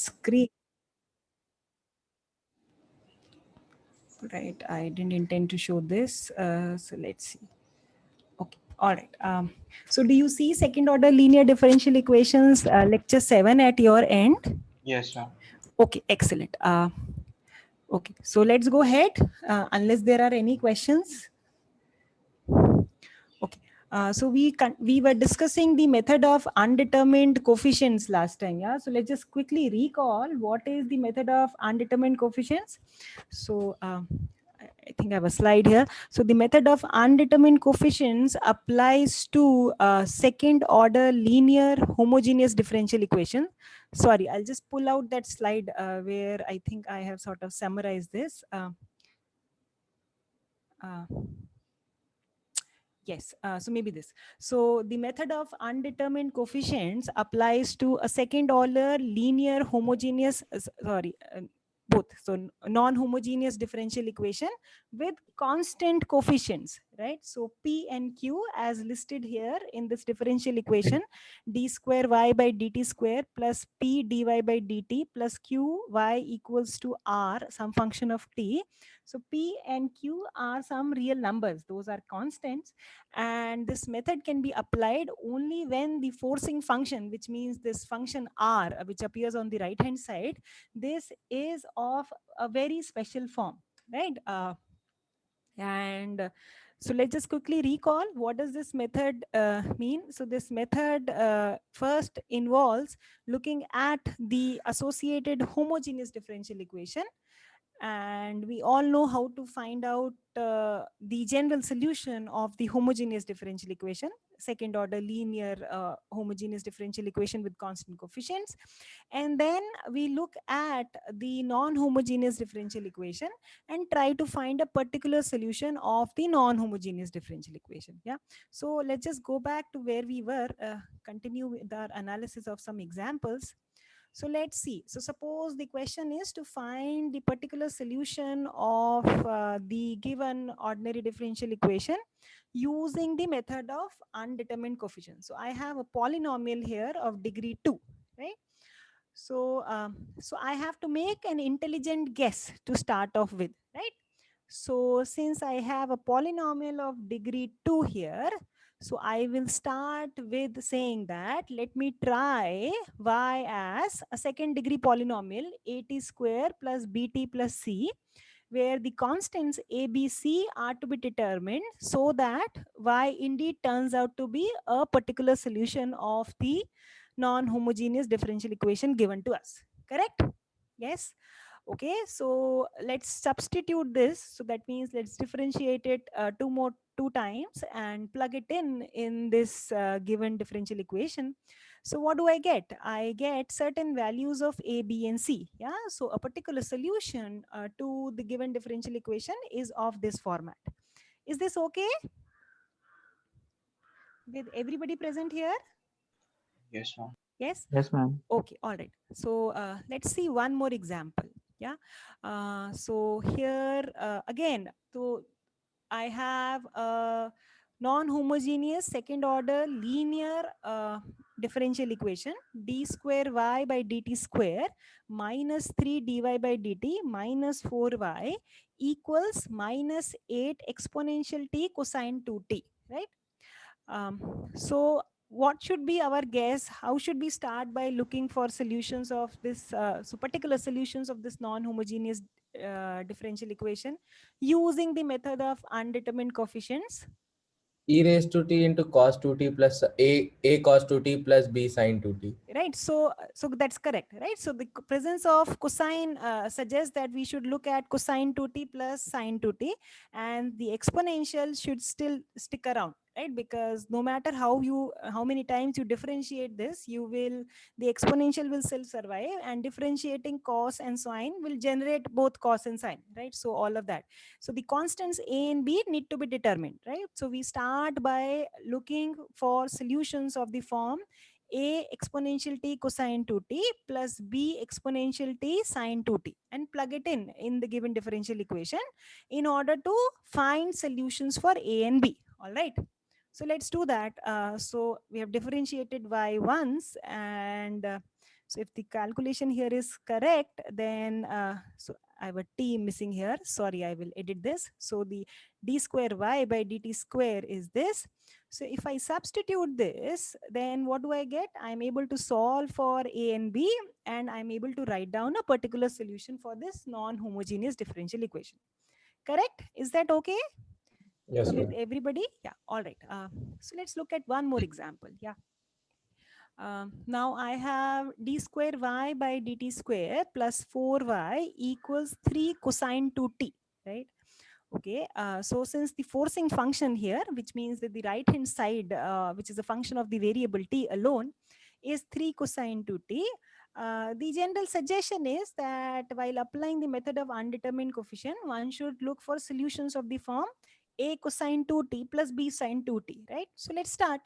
screen. Right, I didn't intend to show this. So let's see. Okay, all right. So do you see second order linear differential equations, lecture 7 at your end? Yes, ma'am. Okay, excellent. Okay, so let's go ahead, unless there are any questions. Okay. So we were discussing the method of undetermined coefficients last time. Yeah. So let's just quickly recall what is the method of undetermined coefficients. So I think I have a slide here. So the method of undetermined coefficients applies to second order linear homogeneous differential equation. Sorry, I'll just pull out that slide where I think I have sort of summarized this. Uh, Yes, so maybe this. So the method of undetermined coefficients applies to a second order linear homogeneous, both. So non-homogeneous differential equation with constant coefficients, right? So P and Q as listed here in this differential equation, d square y by dt square plus P dy by dt plus Q y equals to R, some function of t. So P and Q are some real numbers. Those are constants, and this method can be applied only when the forcing function, which means this function r, which appears on the right hand side, this is of a very special form, right? And So let's just quickly recall what does this method mean. So this method first involves looking at the associated homogeneous differential equation, and we all know how to find out the general solution of the homogeneous differential equation, second order linear homogeneous differential equation with constant coefficients. And then we look at the non-homogeneous differential equation and try to find a particular solution of the non-homogeneous differential equation. Yeah, so let's just go back to where we were, continue with our analysis of some examples. So let's see. So suppose the question is to find the particular solution of the given ordinary differential equation using the method of undetermined coefficient. So I have a polynomial here of degree 2, right? So I have to make an intelligent guess to start off with, right? So since I have a polynomial of degree 2 here, so I will start with saying that let me try y as a second degree polynomial at square plus bt plus c, where the constants a, b, c are to be determined so that y indeed turns out to be a particular solution of the non-homogeneous differential equation given to us. Correct? Yes. Okay, so let's substitute this. So that means let's differentiate it two times and plug it in this given differential equation. So what do I get? I get certain values of a, b, and c. Yeah, so a particular solution to the given differential equation is of this format. Is this okay with everybody present here? Yes, ma'am. Yes. Yes, ma'am. Okay, all right. So let's see one more example. Yeah. So here again, so I have a non-homogeneous second order linear differential equation, d square y by dt square minus 3 dy by dt minus 4y equals minus 8 exponential t cosine 2t, right? So what should be our guess? How should we start by looking for solutions of this, so particular solutions of this non-homogeneous differential equation using the method of undetermined coefficients? E raised to t into cos 2t plus a cos 2t plus b sin 2t. Right, so that's correct, right? So the presence of cosine suggests that we should look at cosine 2t plus sine 2t, and the exponential should still stick around, right? Because no matter how many times you differentiate this, the exponential will still survive, and differentiating cos and sine will generate both cos and sine, right? So all of that. So the constants a and b need to be determined, right? So we start by looking for solutions of the form a exponential t cosine 2t plus b exponential t sine 2t, and plug it in the given differential equation in order to find solutions for a and b. All right, so let's do that. So we have differentiated y once, and So if the calculation here is correct, then so I have a t missing here. Sorry, I will edit this. So the d square y by dt square is this. So if I substitute this, then what do I get? I'm able to solve for a and b, and I'm able to write down a particular solution for this non-homogeneous differential equation. Correct? Is that okay Yes, with ma'am. everybody? Yeah. All right. So let's look at one more example. Yeah. Now I have d square y by dt square plus 4y equals 3 cosine 2t, right? Okay, so since the forcing function here, which means that the right hand side, which is a function of the variable t alone, is 3 cosine 2t, the general suggestion is that while applying the method of undetermined coefficient, one should look for solutions of the form a cosine 2t plus b sine 2t, right? So let's start.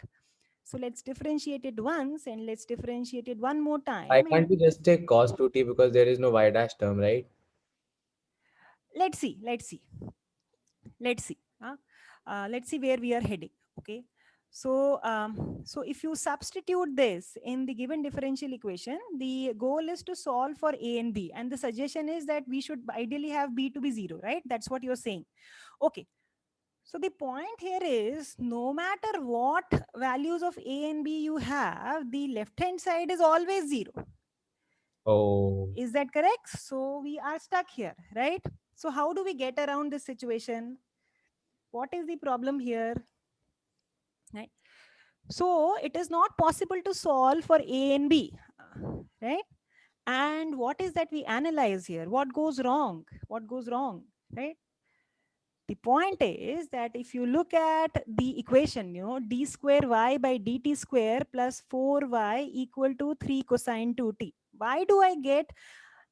So let's differentiate it once and let's differentiate it one more Why time. And can't we just take cos 2t because there is no y dash term, right? let's see, let's see, let's see. Let's see where we are heading. Okay. So if you substitute this in the given differential equation, the goal is to solve for a and b. And the suggestion is that we should ideally have b to be 0, right? That's what you're saying. Okay. So the point here is no matter what values of a and b you have, the left hand side is always 0. Oh, Is that correct? So we are stuck here, right? So how do we get around this situation? What is the problem here? Right? So it is not possible to solve for A and B, right? And what is that we analyze here? What goes wrong? What goes wrong, right? The point is that if you look at the equation, d square y by dt square plus 4y equal to 3 cosine 2t. Why do I get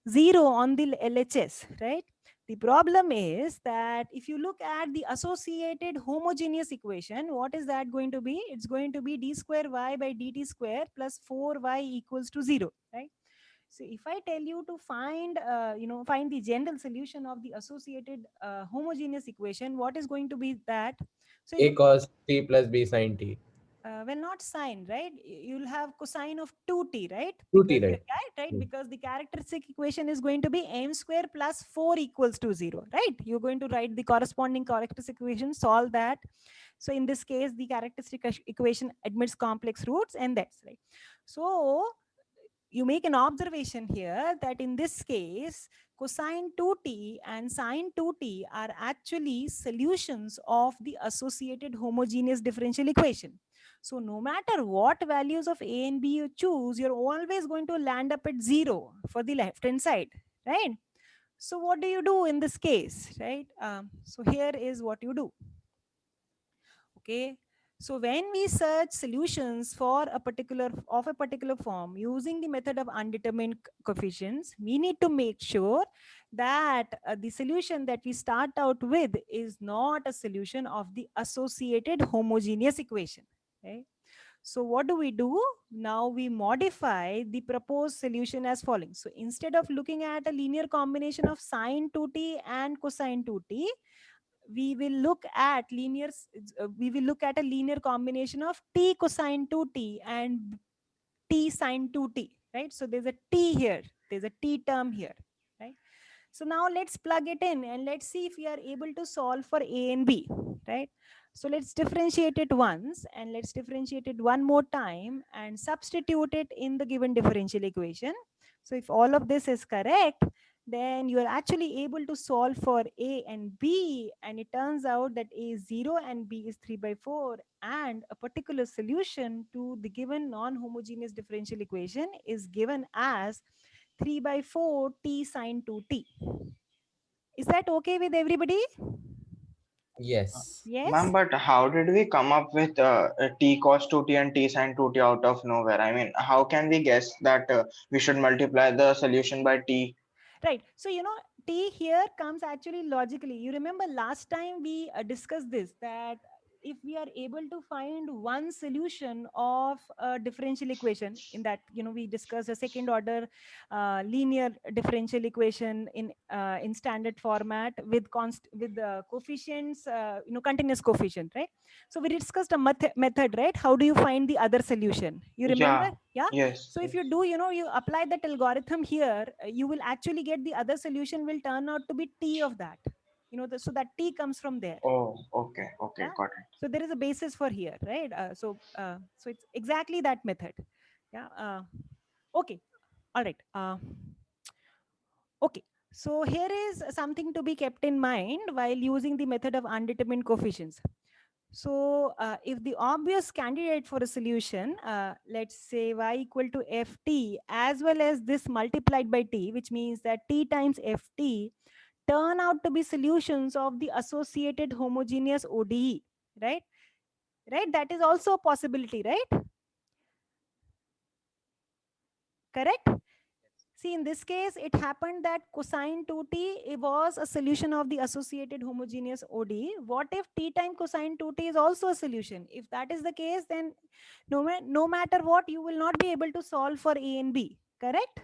0 on the LHS, right? The problem is that if you look at the associated homogeneous equation, what is that going to be? It's going to be d square y by dt square plus 4y equals to 0, right? So if I tell you to find, find the general solution of the associated homogeneous equation, what is going to be that? So a cos t plus b sine t. well, not sine, right? You'll have cosine of 2t, right? 2t, Because right? right, because the characteristic equation is going to be m square plus 4 equals to 0, right? You're going to write the corresponding characteristic equation, solve that. So in this case, the characteristic equation admits complex roots, and that's right. So you make an observation here that in this case, cosine 2t and sine 2t are actually solutions of the associated homogeneous differential equation. So no matter what values of a and b you choose, you're always going to land up at 0 for the left hand side, right? So what do you do in this case, right? So here is what you do. Okay. So when we search solutions for a particular form using the method of undetermined coefficients, we need to make sure that the solution that we start out with is not a solution of the associated homogeneous equation. Okay. So what do? Now we modify the proposed solution as following. So instead of looking at a linear combination of sine 2t and cosine 2t, we will look at a linear combination of t cosine 2t and t sine 2t, right? So there's a t here, there's a t term here, right? So now let's plug it in and let's see if we are able to solve for a and b, right? So let's differentiate it once and let's differentiate it one more time and substitute it in the given differential equation. So if all of this is correct, then you are actually able to solve for a and b, and it turns out that a is 0 and b is 3 by 4, and a particular solution to the given non-homogeneous differential equation is given as 3 by 4 t sine 2t. Is that okay with everybody? Yes. Ma'am, Yes. but how did we come up with t cos 2t and t sin 2t out of nowhere? I mean, how can we guess that we should multiply the solution by t? Right. So, t here comes actually logically. You remember last time we discussed this, that if we are able to find one solution of a differential equation, in that, we discussed a second order linear differential equation in standard format with with the coefficients, continuous coefficient, right? So we discussed a method, right? How do you find the other solution? You remember? Yeah. Yeah. Yes. So if Yes. you do, you apply that algorithm here, you will actually get the other solution will turn out to be t of that. So that t comes from there. Oh, okay. Okay. Yeah. Got it. So there is a basis for here, right? So it's exactly that method. Yeah. Okay. All right. Okay. So here is something to be kept in mind while using the method of undetermined coefficients. So if the obvious candidate for a solution, let's say y equal to ft as well as this multiplied by t, which means that t times ft turn out to be solutions of the associated homogeneous ODE, right? Right? That is also a possibility, right? Correct? See, in this case, it happened that cosine 2t was a solution of the associated homogeneous ODE. What if t time cosine 2t is also a solution? If that is the case, then no matter what, you will not be able to solve for a and b, correct?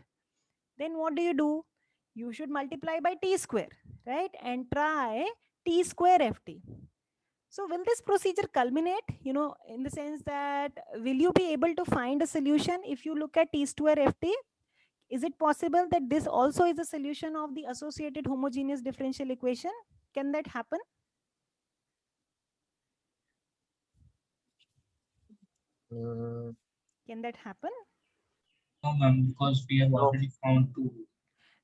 Then what do? You should multiply by t square, right? And try t square ft. So will this procedure culminate, in the sense that will you be able to find a solution if you look at t square ft? Is it possible that this also is a solution of the associated homogeneous differential equation? Can that happen? Mm, Can that happen? No, ma'am, because we have No. already found two.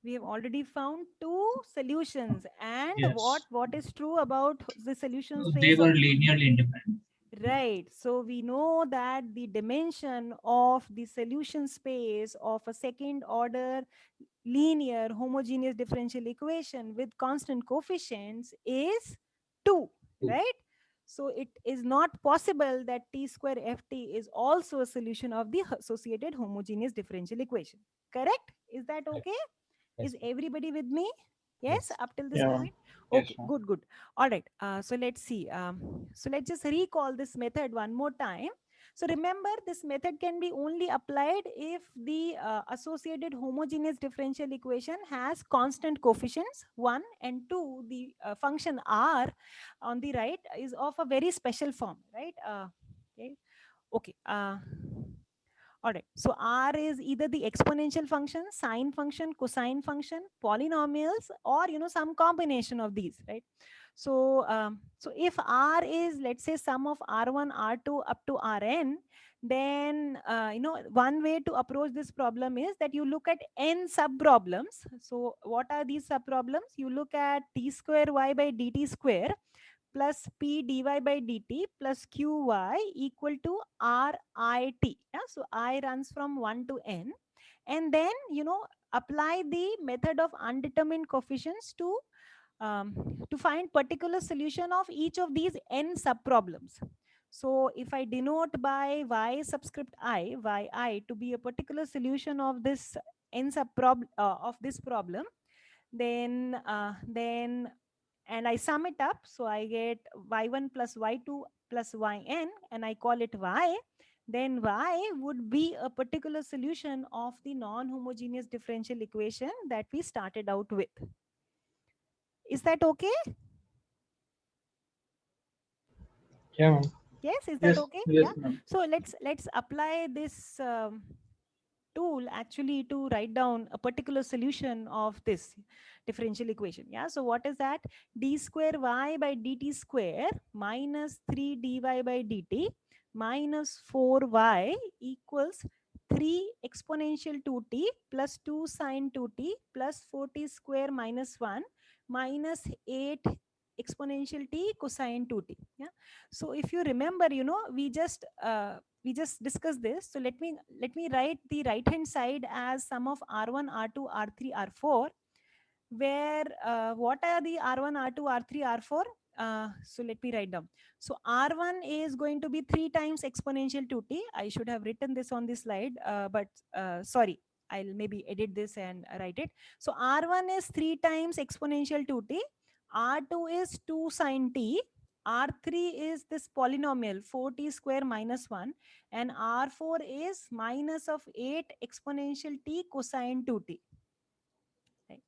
We have already found two solutions. And Yes. what is true about the solution So they space were of linearly independent. right? So we know that the dimension of the solution space of a second order linear homogeneous differential equation with constant coefficients is 2, Two. right? So it is not possible that t square ft is also a solution of the associated homogeneous differential equation. Correct? Is that Right. okay? Yes. Is everybody with me? Yes, Yes. up till this Yeah. point? Yes, Okay, ma'am. good, good. All right. So let's see. So let's just recall this method one more time. So remember, this method can be only applied if the associated homogeneous differential equation has constant coefficients, 1, and 2, the function r on the right is of a very special form, right? Okay. Okay. All right. So R is either the exponential function, sine function, cosine function, polynomials, or some combination of these, right? So so if R is, let's say, sum of R1, R2 up to Rn, then one way to approach this problem is that you look at n sub problems. So what are these sub problems? You look at t square y by dt square plus p dy by dt plus qy equal to rit. Yeah, so I runs from 1 to n, and then apply the method of undetermined coefficients to find particular solution of each of these n sub problems. So if I denote by y subscript I, yi to be a particular solution of this n sub of this problem, then and I sum it up, so I get y1 plus y2 plus yn, and I call it y. Then y would be a particular solution of the non-homogeneous differential equation that we started out with. Is that okay? Yeah, ma'am. Yes, is that Yes, okay? yes, Yeah. ma'am. So let's apply this tool actually to write down a particular solution of this differential equation. Yeah. So what is that? D square y by dt square minus 3 dy by dt minus 4y equals 3 exponential 2t plus 2 sine 2t plus 4t square minus 1 minus 8 exponential t cosine 2t. Yeah. So if you remember, we just discussed this. So let me write the right hand side as sum of r1, r2, r3, r4, where what are the r1, r2, r3, r4? So let me write down. So r1 is going to be 3 times exponential 2t. I should have written this on this slide, but sorry, I'll maybe edit this and write it. So r1 is 3 times exponential 2t, r2 is 2 sine t, R3 is this polynomial 4t square minus 1, and R4 is minus of 8 exponential t cosine 2t. Right.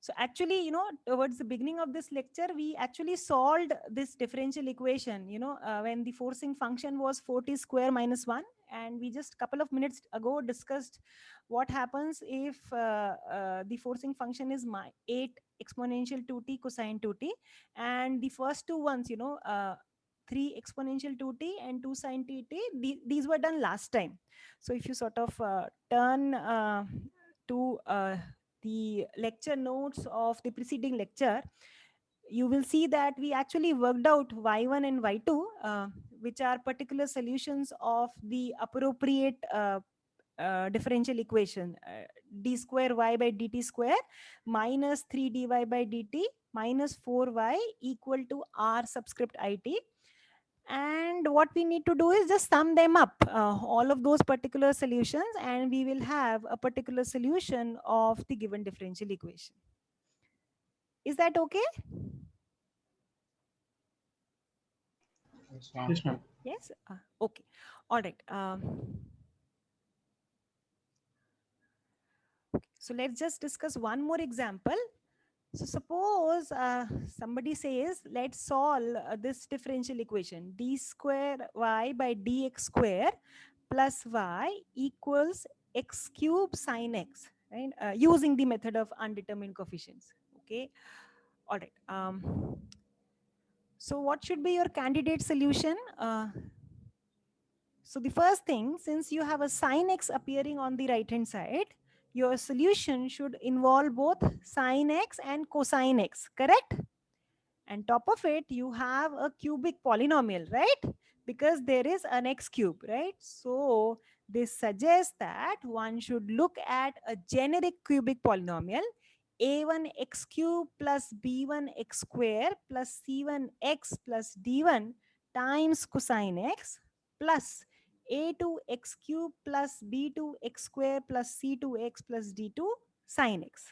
So actually, towards the beginning of this lecture, we actually solved this differential equation, when the forcing function was 4t square minus 1. And we just couple of minutes ago discussed what happens if the forcing function is 8 exponential 2t cosine 2t. And the first two ones, 3 exponential 2t and 2 sine tt, these were done last time. So if you sort of turn to the lecture notes of the preceding lecture, you will see that we actually worked out y1 and y2, which are particular solutions of the appropriate differential equation, d square y by dt square minus 3 dy by dt minus 4y equal to r subscript it. And what we need to do is just sum them up, all of those particular solutions, and we will have a particular solution of the given differential equation. Is that okay? Yes, ma'am. Yes, ma'am. Yes. Okay. All right. So let's just discuss one more example. So suppose somebody says, let's solve this differential equation, d square y by dx square plus y equals x cube sine x, right? Using the method of undetermined coefficients. Okay. All right. So what should be your candidate solution? So the first thing, since you have a sine x appearing on the right hand side, your solution should involve both sine x and cosine x, correct? And top of it, you have a cubic polynomial, right? Because there is an x cube, right? So this suggests that one should look at a generic cubic polynomial, a1 x cube plus b1 x square plus c1 x plus d1 times cosine x plus a2 x cube plus b2 x square plus c2 x plus d2 sine x.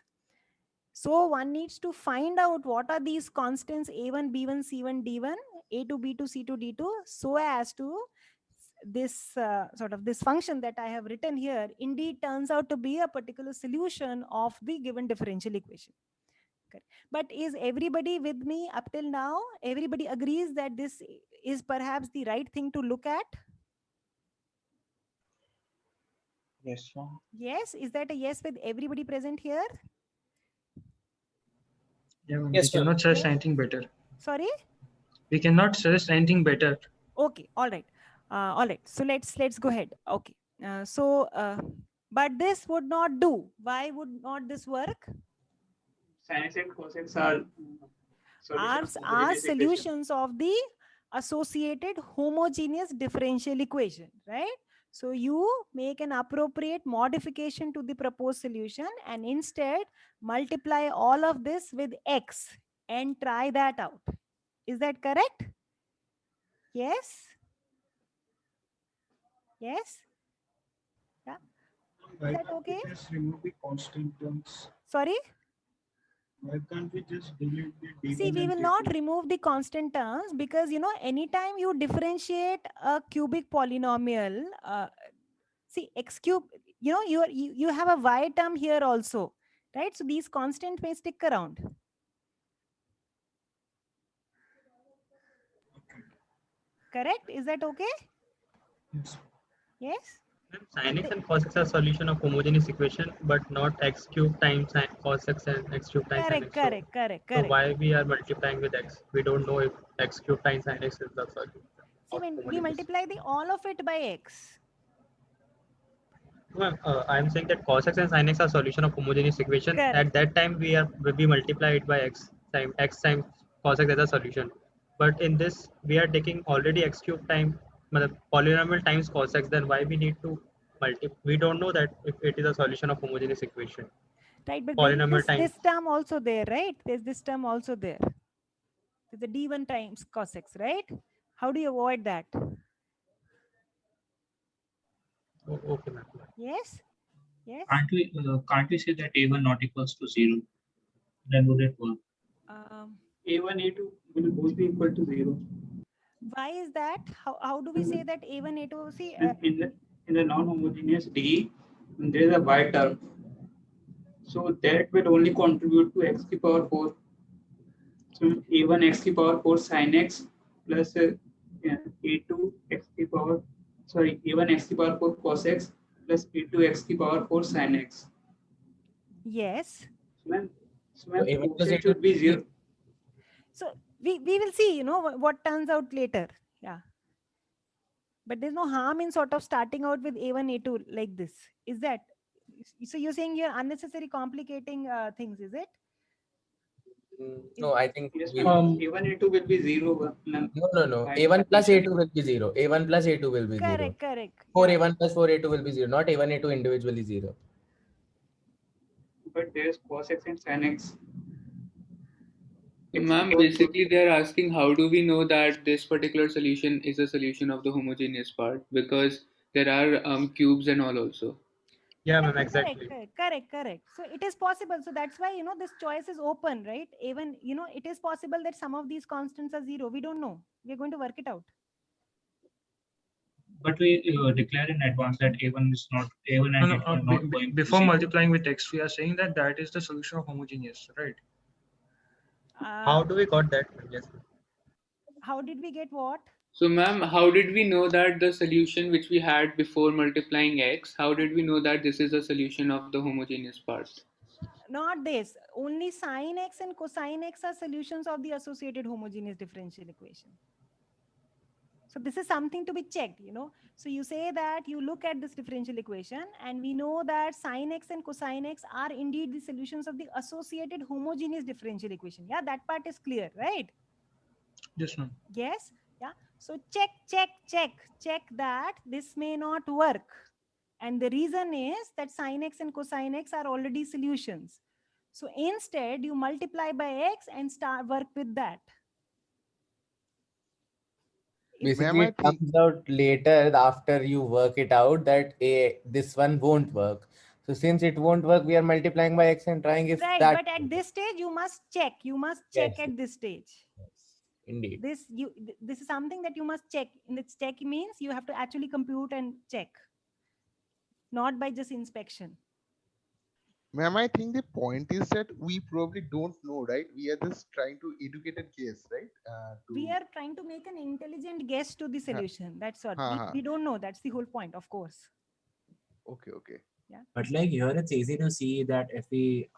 So one needs to find out what are these constants a1, b1, c1, d1, a2, b2, c2, d2, so as to this sort of this function that I have written here indeed turns out to be a particular solution of the given differential equation. Okay. But is everybody with me up till now? Everybody agrees that this is perhaps the right thing to look at? Yes, ma'am. Yes, is that a yes with everybody present here? Yeah, ma'am. Yes, We sir. cannot suggest Yes. anything better. Sorry? We cannot suggest anything better. Okay, all right. All right, so let's go ahead. Okay, but this would not do. Why would not this work? Sin x and cos x are Are solutions of the associated homogeneous differential equation, right? So you make an appropriate modification to the proposed solution and instead multiply all of this with x and try that out. Is that correct? Yes? Yes? Why that can't we okay? just remove the constant terms? Sorry? Why can't we just delete the D1 See, we and will D2? not remove the constant terms because, anytime you differentiate a cubic polynomial, see x cube, you have a y term here also, right? So these constants may stick around. Correct? Is that okay? Yes. Yes? sin x and cos x are solution of homogeneous equation, but not x cube times sin cos x and x cube times sin Correct, x. correct. So why we are multiplying with x? We don't know if x cube times sin x is the solution. See, of when we homogeneous. multiply the all of it by x. Ma'am, I'm saying that cos x and sin x are solution of homogeneous equation. Correct. At that time, we multiply it by x times cos x as a solution. But in this, we are taking already x cube time polynomial times cos x. Then why we need to multiply? We don't know that if it is a solution of homogeneous equation. Right, but Polynomial there is times. this term also there, right? There's this term also there. There's the d1 times cos x, right? How do you avoid that? Okay, ma'am. Yes? Yes? Can't we say that A1 not equals to 0? Then would it work? Um, A1, A2 will both be equal to 0. Why is that? How do we say that A1, A2? See, In the non-homogeneous D, there is a y term. So that will only contribute to x to the power 4. So A1 x to the power 4 sin x plus A2 x to the power, sorry, A1 x to the power 4 cos x plus A2 x to the power 4 sin x. yes. So when So A1 plus quotient A2 should be 0. So we will see, you know, what turns out later. Yeah. But there's no harm in sort of starting out with A1, A2 like this. Is that? So you're saying you're unnecessarily complicating things, is it? No, I think Yes, we, ma'am. A1 A2 will be 0. Ma'am. no. By A1 plus definition. A2 will be 0. A1 plus A2 will be 0. Correct, correct. 4 Yeah. A1 plus 4 A2 will be 0. Not A1 A2 individually 0. But there's cos x and sin x. So, ma'am, basically they're asking how do we know that this particular solution is a solution of the homogeneous part, because there are cubes and all also. Yeah, ma'am, Correct, exactly. correct. So it is possible. So that's why, you know, this choice is open, right? Even, you know, it is possible that some of these constants are 0. We don't know. We're going to work it out. But we declare in advance that A1 is not A1 and A2 are not going to Before 0. multiplying with x, we are saying that that is the solution of homogeneous, right? How do we got that? Yes. How did we get what? So, ma'am, how did we know that the solution which we had before multiplying x, how did we know that this is a solution of the homogeneous part? Not this. Only sin x and cosine x are solutions of the associated homogeneous differential equation. So this is something to be checked, you know. So you say that you look at this differential equation and we know that sin x and cosine x are indeed the solutions of the associated homogeneous differential equation. Yeah, that part is clear, right? Yes, ma'am. Yes. Yeah. So check that this may not work. And the reason is that sin x and cosine x are already solutions. So instead you multiply by x and start work with that. Basically, it comes out later after you work it out that this one won't work. So since it won't work, we are multiplying by x and trying if Right, that. but at this stage you must check. You must check Yes. at this stage. Yes, indeed. This is something that you must check. And its check means you have to actually compute and check, not by just inspection. Ma'am, I think the point is that we probably don't know, right? We are just trying to educate a case, right? We are trying to make an intelligent guess to the solution. That's what. We don't know. That's the whole point, of course. Okay. Yeah. But like here, it's easy to see that if we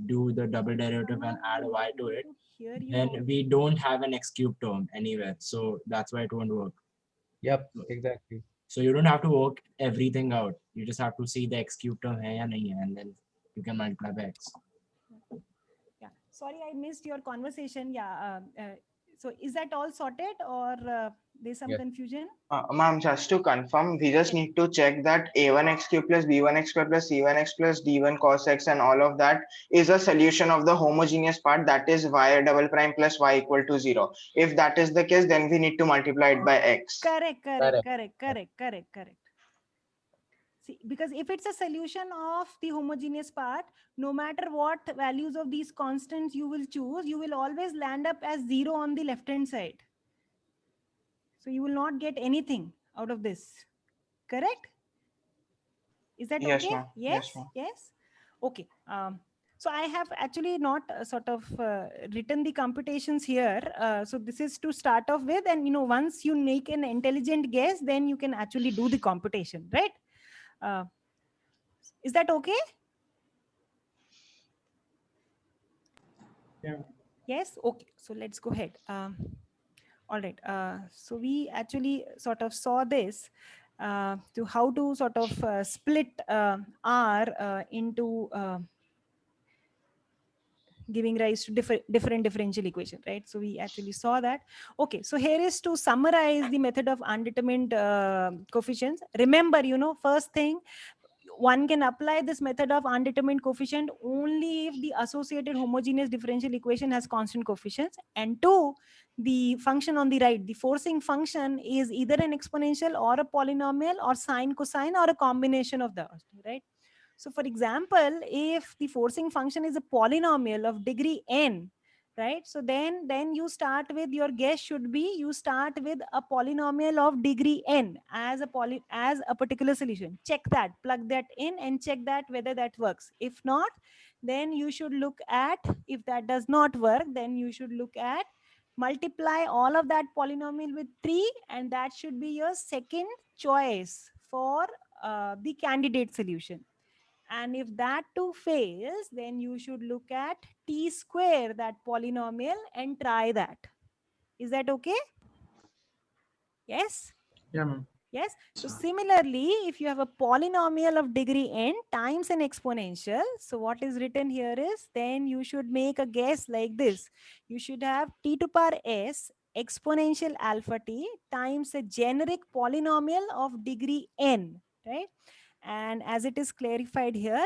do the double derivative and add a y to it, then we don't have an x cube term anywhere. So that's why it won't work. Yep, exactly. So you don't have to work everything out. You just have to see the x cube term hai ya nahi hai, and then you can multiply by x. Yeah. Sorry, I missed your conversation. Yeah. So is that all sorted or there's some confusion? Ma'am, just to confirm, we just need to check that a1x cube plus b1x square plus c1x plus d1 cos x and all of that is a solution of the homogeneous part, that is y double prime plus y equal to 0. If that is the case, then we need to multiply it by x. Correct. See, because if it's a solution of the homogeneous part, no matter what values of these constants you will choose, you will always land up as 0 on the left hand side. So you will not get anything out of this. Correct? Is that Yes, okay? ma'am. Yes. Yes, ma'am. Yes. Okay. So I have actually not sort of written the computations here. So this is to start off with, and you know, once you make an intelligent guess, then you can actually do the computation, right? Is that okay? Yeah. Yes. Okay. So let's go ahead. All right. So we actually sort of saw this to how to sort of split R into giving rise to different differential equation, right? So we actually saw that. Okay, so here is to summarize the method of undetermined coefficients. Remember, you know, first thing, one can apply this method of undetermined coefficient only if the associated homogeneous differential equation has constant coefficients, and two, the function on the right, the forcing function, is either an exponential or a polynomial or sine, cosine, or a combination of those, right? So for example, if the forcing function is a polynomial of degree n, right? So then you start with, your guess should be, you start with a polynomial of degree n as a particular solution. Check that, plug that in and check that whether that works. If not, then you should look at, if that does not work, then you should look at multiply all of that polynomial with 3, and that should be your second choice for the candidate solution. And if that too fails, then you should look at t square, that polynomial, and try that. Is that okay? Yes? Yeah, ma'am. Yes. So similarly, if you have a polynomial of degree n times an exponential, so what is written here is, then you should make a guess like this. You should have t to power s exponential alpha t times a generic polynomial of degree n, right? And as it is clarified here,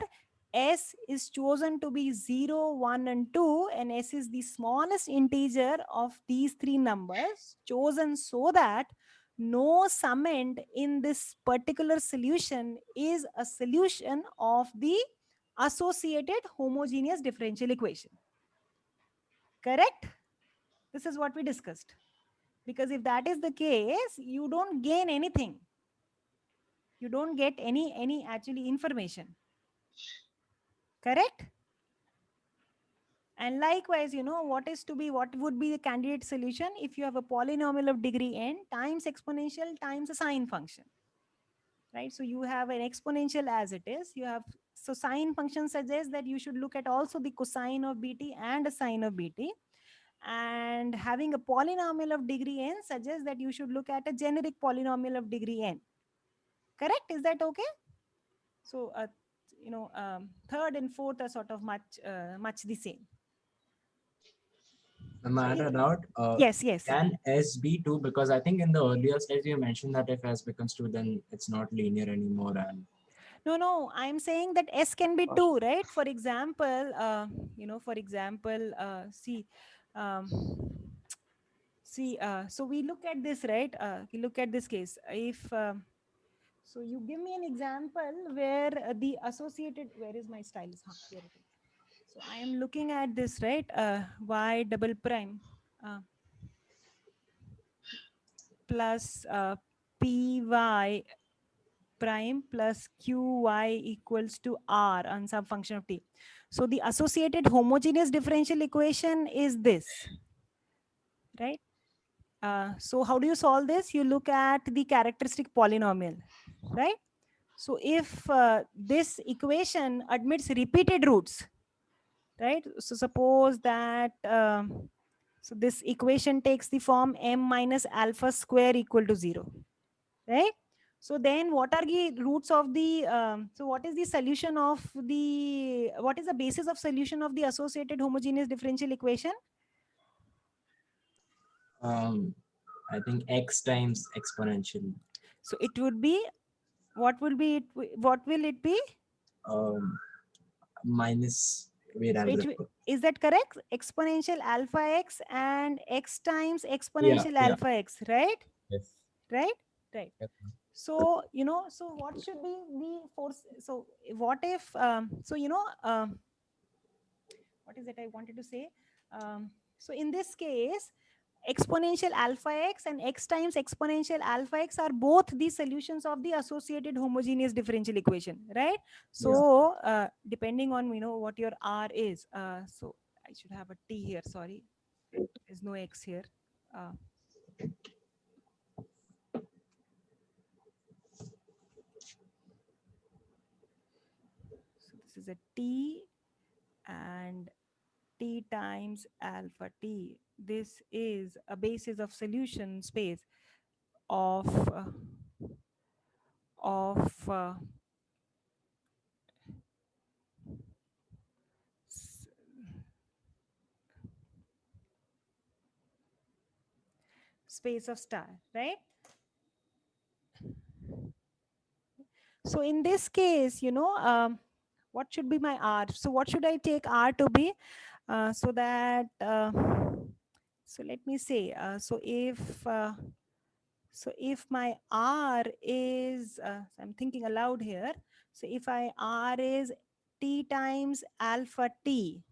s is chosen to be 0, 1, and 2, and s is the smallest integer of these three numbers, chosen so that no summand in this particular solution is a solution of the associated homogeneous differential equation. Correct? This is what we discussed. Because if that is the case, you don't gain anything. You don't get any actually information. Correct? And likewise, what would be the candidate solution if you have a polynomial of degree n times exponential times a sine function, right? So you have an exponential as it is. So sine function suggests that you should look at also the cosine of bt and a sine of bt. And having a polynomial of degree n suggests that you should look at a generic polynomial of degree n. Correct? Is that okay? So, third and fourth are sort of much the same. Am I allowed? Yes, yes. Can S be 2? Because I think in the earlier slides you mentioned that if S becomes 2, then it's not linear anymore. And no, I'm saying that S can be 2, right? For example, so we look at this, right? We look at this case. If so, you give me an example where the associated, where is my stylus? Here it is. So I am looking at this, right? Y double prime plus py prime plus qy equals to r on some function of t. So the associated homogeneous differential equation is this, right? So how do you solve this? You look at the characteristic polynomial, right? So if this equation admits repeated roots, right? So suppose that so this equation takes the form m minus alpha square equal to 0, right? So then what are the roots of the, so what is the solution of the, what is the basis of solution of the associated homogeneous differential equation? I think x times exponential. So it would be, what will it be? Minus, wait, so is that correct? Exponential alpha x and x times exponential alpha x, right? Yes. Right? Right. Yes. So, so what should be the force? So what if, what is it I wanted to say? So in this case, exponential alpha x and x times exponential alpha x are both the solutions of the associated homogeneous differential equation, right? So depending on, what your r is, so I should have a t here, sorry, there's no x here. So this is a t and t times alpha t. This is a basis of solution space of space of star, right? So in this case, what should be my r? So what should I take r to be? So that, so let me say, so if my r is, I'm thinking aloud here. So if r is t times alpha t,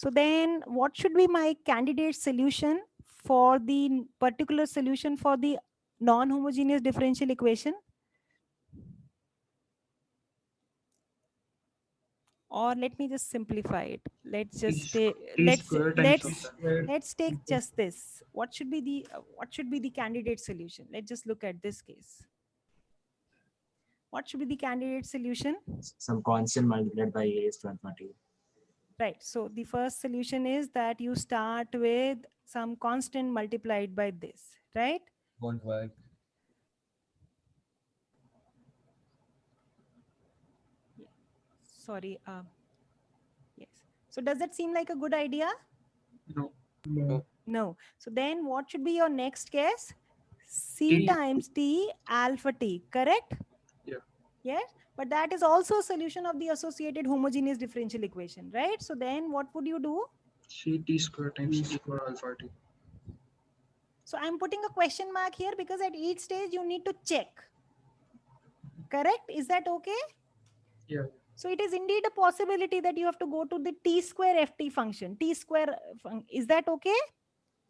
So then what should be my candidate solution for the particular solution for the non-homogeneous differential equation? Or let me just simplify it. Let's just T let's square times let's take just this. What should be the candidate solution? Let's just look at this case. What should be the candidate solution? Some constant multiplied by a raised to alpha t. Right. So the first solution is that you start with some constant multiplied by this, right? Won't work. Sorry. Yes. So does that seem like a good idea? No. No. So then what should be your next case? C T. times T alpha T, correct? Yeah. Yes. But that is also a solution of the associated homogeneous differential equation, right? So then what would you do? C T square times T for alpha T. So I'm putting a question mark here because at each stage you need to check. Correct? Is that okay? Yeah. So it is indeed a possibility that you have to go to the T square FT function. T square, is that okay?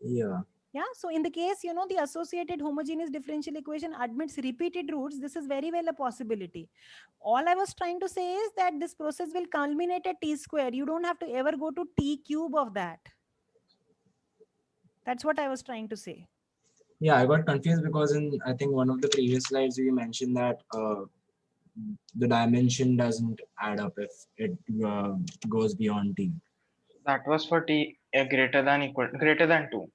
Yeah. Yeah. So in the case, the associated homogeneous differential equation admits repeated roots, this is very well a possibility. All I was trying to say is that this process will culminate at T square. You don't have to ever go to T cube of that. That's what I was trying to say. Yeah, I got confused because in, I think, one of the previous slides you mentioned that the dimension doesn't add up if it goes beyond t. That was for t greater than 2.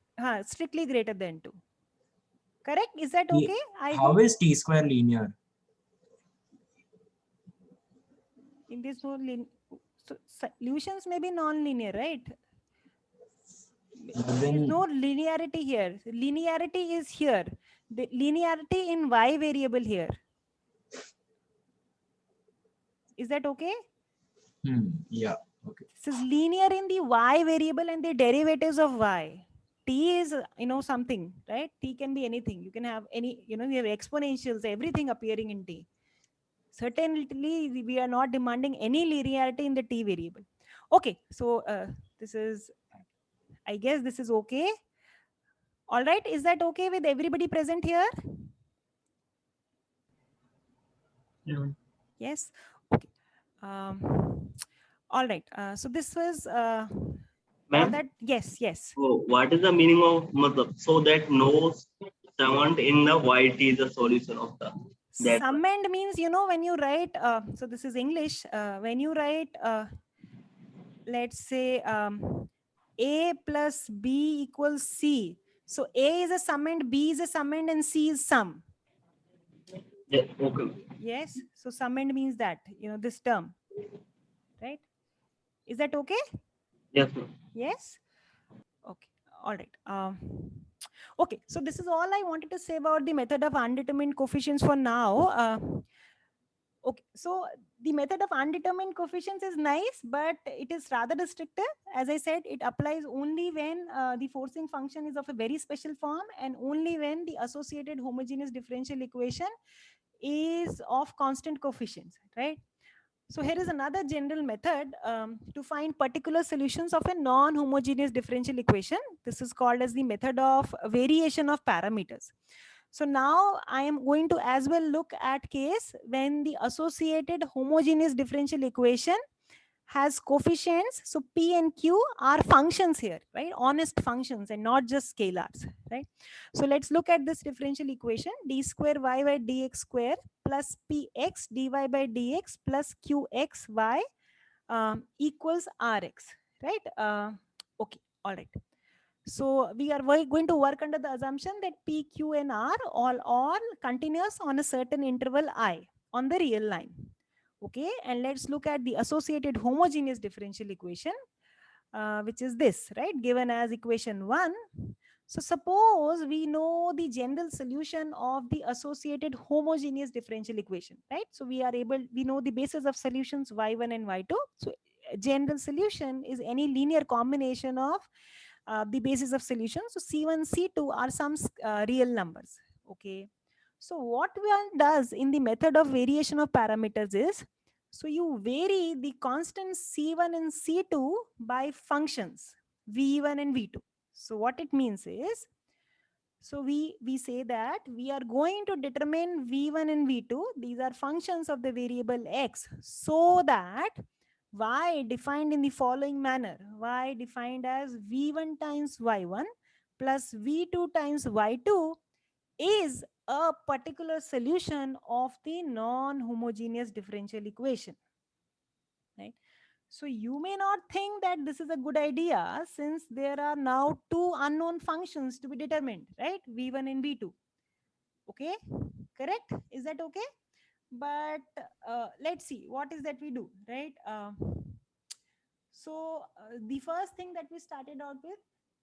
Strictly greater than 2. Correct? Is that T- okay? How is t square linear? In this whole so solutions may be non-linear, right? There is no linearity here. Linearity is here. The linearity in y variable here. Is that okay? Yeah. Okay. This is linear in the y variable and the derivatives of y. T is, something, right? T can be anything. You can have any, we have exponentials, everything appearing in T. Certainly, we are not demanding any linearity in the T variable. Okay, so this is, I guess this is okay. All right, is that okay with everybody present here? Yeah. Yes. Okay. All right. So this was all that. Yes. Yes. So what is the meaning of matlab, so that no summand in the YT is the solution of the that Summand means, when you write, so this is English, when you write, let's say A plus B equals C. So A is a summand, B is a summand, and C is sum. yeah, okay. Yes. So summand means that, this term, right? Is that okay? Yes, sir. Yes. Okay. All right. Okay. So this is all I wanted to say about the method of undetermined coefficients for now. Okay. So the method of undetermined coefficients is nice, but it is rather restrictive. As I said, it applies only when the forcing function is of a very special form and only when the associated homogeneous differential equation is of constant coefficients, right? So here is another general method to find particular solutions of a non-homogeneous differential equation. This is called as the method of variation of parameters. So now I am going to as well look at case when the associated homogeneous differential equation has coefficients. So P and Q are functions here, right? Honest functions and not just scalars, right? So let's look at this differential equation. D square y by dx square plus Px dy by dx plus Qxy equals Rx, right? Okay, all right. So we are going to work under the assumption that P, Q, and R all continuous on a certain interval I on the real line. Okay, and let's look at the associated homogeneous differential equation, which is this, right? Given as equation 1. So suppose we know the general solution of the associated homogeneous differential equation, right? So we know the basis of solutions y1 and y2. So general solution is any linear combination of the basis of solution. So C1, C2 are some real numbers. Okay. So what one does in the method of variation of parameters is, So you vary the constant C1 and C2 by functions V1 and V2. So what it means is, so we say that we are going to determine V1 and V2. These are functions of the variable X, so that Y defined in the following manner, Y defined as V1 times Y1 plus V2 times Y2 is a particular solution of the non-homogeneous differential equation, right? So you may not think that this is a good idea, since there are now two unknown functions to be determined, right? V1 and V2. Okay, correct? Is that okay? But let's see what is that we do, right? The first thing that we started out with,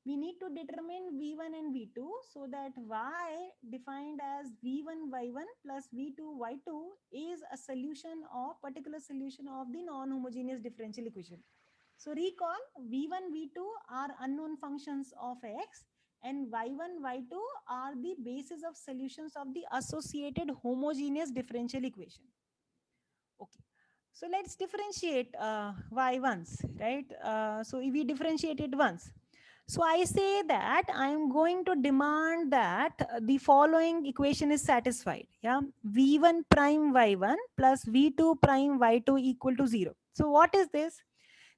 we need to determine V1 and V2, so that Y defined as V1 Y1 plus V2 Y2 is a solution of particular solution of the non-homogeneous differential equation. So recall, V1 V2 are unknown functions of X, and Y1 Y2 are the basis of solutions of the associated homogeneous differential equation. Okay. So let's differentiate y once, right? So if we differentiate it once, so I say that I am going to demand that the following equation is satisfied. Yeah, v1 prime y1 plus v2 prime y2 equal to 0. So what is this?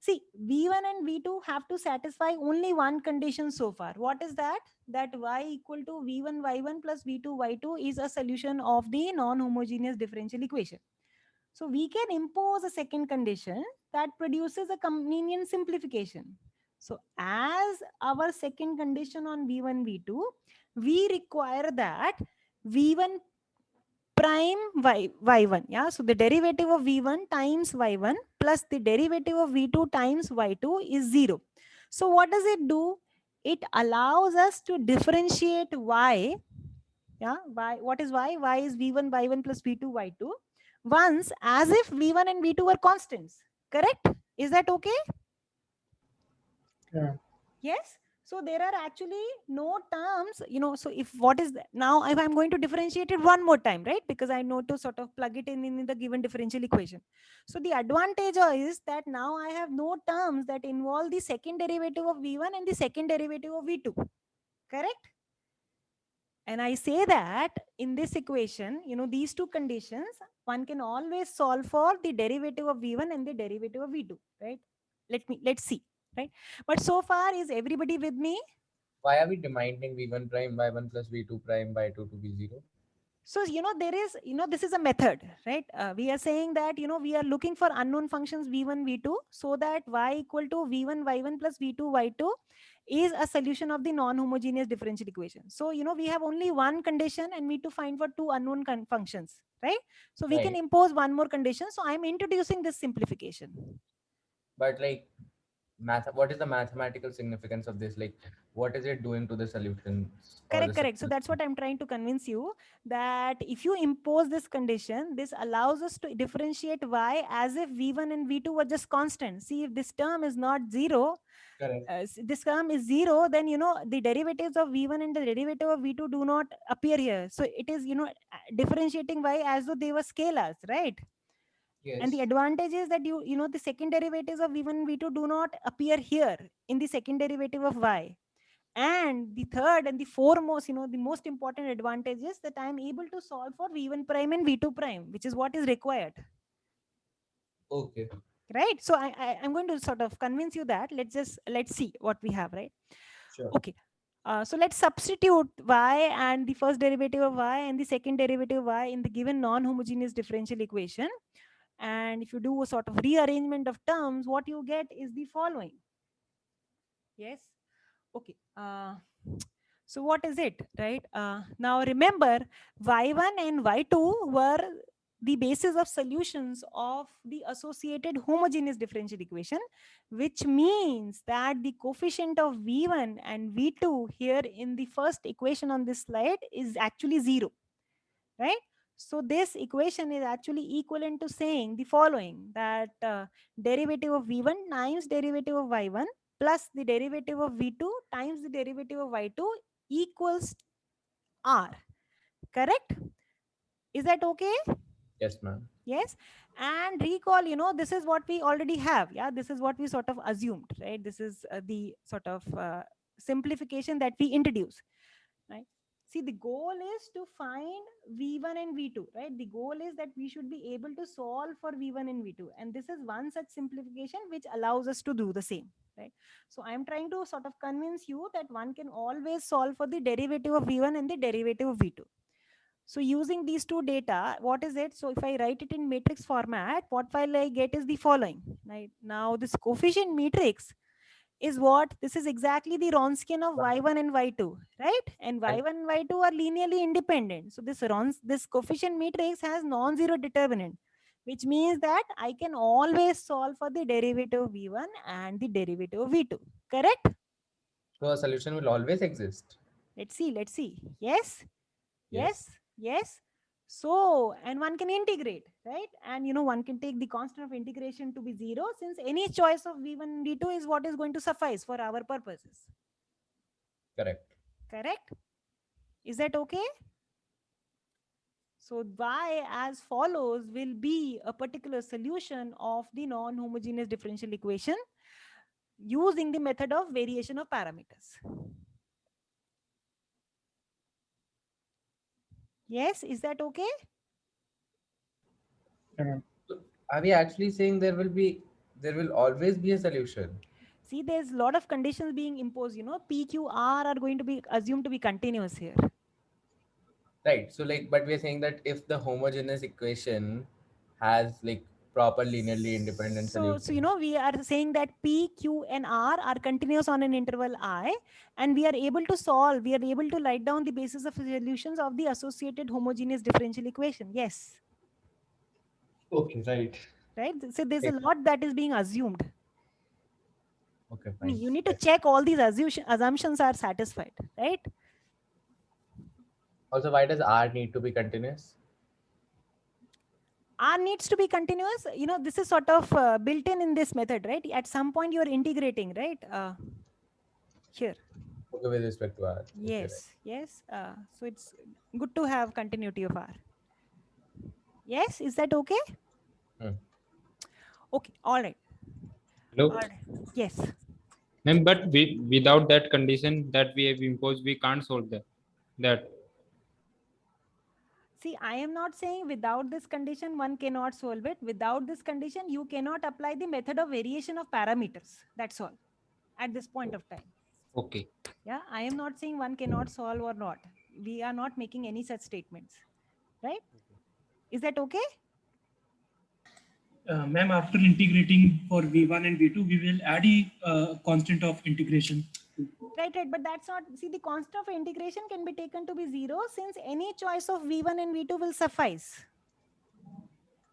See, v1 and v2 have to satisfy only one condition so far. What is that? That y equal to v1 y1 plus v2 y2 is a solution of the non-homogeneous differential equation. So we can impose a second condition that produces a convenient simplification. So as our second condition on V1, V2, we require that V1 prime y1. Yeah. So the derivative of V1 times y1 plus the derivative of V2 times y2 is 0. So what does it do? It allows us to differentiate y. Yeah. Y, what is y? Y is V1 y1 plus V2 y2 once as if V1 and V2 were constants. Correct? Is that okay? Yeah. Yes. So there are actually no terms, so if what is that? Now if I'm going to differentiate it one more time, right? Because I know to sort of plug it in the given differential equation. So the advantage is that now I have no terms that involve the second derivative of V1 and the second derivative of V2. Correct? And I say that in this equation, these two conditions, one can always solve for the derivative of V1 and the derivative of V2, right? Let's see, right? But so far, is everybody with me? Why are we demanding v1 prime y1 plus v2 prime y2 to be 0? So, there is, this is a method, right? We are saying that, we are looking for unknown functions v1, v2, so that y equal to v1, y1 plus v2, y2 is a solution of the non-homogeneous differential equation. So, we have only one condition and need to find for two unknown functions, right? So we can impose one more condition. So I'm introducing this simplification. But like, what is the mathematical significance of this? Like, what is it doing to the solution? Correct. So that's what I'm trying to convince you, that if you impose this condition, this allows us to differentiate y as if v1 and v2 were just constant. See, if this term is not 0, this term is 0, then the derivatives of v1 and the derivative of v2 do not appear here. So it is differentiating y as though they were scalars, right? Yes. And the advantage is that the second derivatives of v1 and v2 do not appear here in the second derivative of y. And the third and the foremost, the most important advantage is that I am able to solve for v1 prime and v2 prime, which is what is required. Okay. Right. So I'm going to sort of convince you that. Let's see what we have, right? Sure. Okay. So let's substitute y and the first derivative of y and the second derivative of y in the given non-homogeneous differential equation. And if you do a sort of rearrangement of terms, what you get is the following. Yes. Okay. So what is it, right? Now remember, y1 and y2 were the basis of solutions of the associated homogeneous differential equation, which means that the coefficient of v1 and v2 here in the first equation on this slide is actually 0, right? So this equation is actually equivalent to saying the following, that derivative of v1 times derivative of y1 plus the derivative of v2 times the derivative of y2 equals r. Correct? Is that okay? Yes, ma'am. Yes. And recall, this is what we already have. Yeah, this is what we sort of assumed, right? This is the sort of simplification that we introduce, right? See, the goal is to find V1 and V2, right? The goal is that we should be able to solve for V1 and V2. And this is one such simplification which allows us to do the same, right? So I'm trying to sort of convince you that one can always solve for the derivative of V1 and the derivative of V2. So using these two data, what is it? So if I write it in matrix format, what file I get is the following, right? Now this coefficient matrix is what? This is exactly the Wronskian of y1 and y2, right? And y1 and y2 are linearly independent. So this coefficient matrix has non-zero determinant, which means that I can always solve for the derivative of v1 and the derivative of v2, correct? So a solution will always exist. Let's see. Yes. Yes. So, and one can integrate, right? And one can take the constant of integration to be 0, since any choice of v1 and v2 is what is going to suffice for our purposes. Correct? Is that okay? So y as follows will be a particular solution of the non-homogeneous differential equation using the method of variation of parameters. Yes, is that okay? Are we actually saying there will always be a solution? See, there's a lot of conditions being imposed, P, Q, R are going to be assumed to be continuous here. Right. So but we're saying that if the homogeneous equation has proper linearly independent solution. So, we are saying that P, Q, and R are continuous on an interval I, and we are able to write down the basis of solutions of the associated homogeneous differential equation. Yes. Okay, right. Right. So there's a lot that is being assumed. Okay, fine. You need to check all these assumptions are satisfied, right? Also, why does R need to be continuous? R needs to be continuous. This is sort of built in this method, right? At some point you're integrating, right? Here. Okay, with respect to R. Yes, okay, right. Yes. So it's good to have continuity of R. Yes, is that okay? Okay, all right. Hello. All right. Yes. Ma'am, but without that condition that we have imposed, we can't solve that. See, I am not saying without this condition one cannot solve it. Without this condition, you cannot apply the method of variation of parameters. That's all at this point of time. Okay. Yeah, I am not saying one cannot solve or not. We are not making any such statements, right? Is that okay? Ma'am, after integrating for V1 and V2, we will add a constant of integration. Right, but that's not, see, the constant of integration can be taken to be 0, since any choice of V1 and V2 will suffice.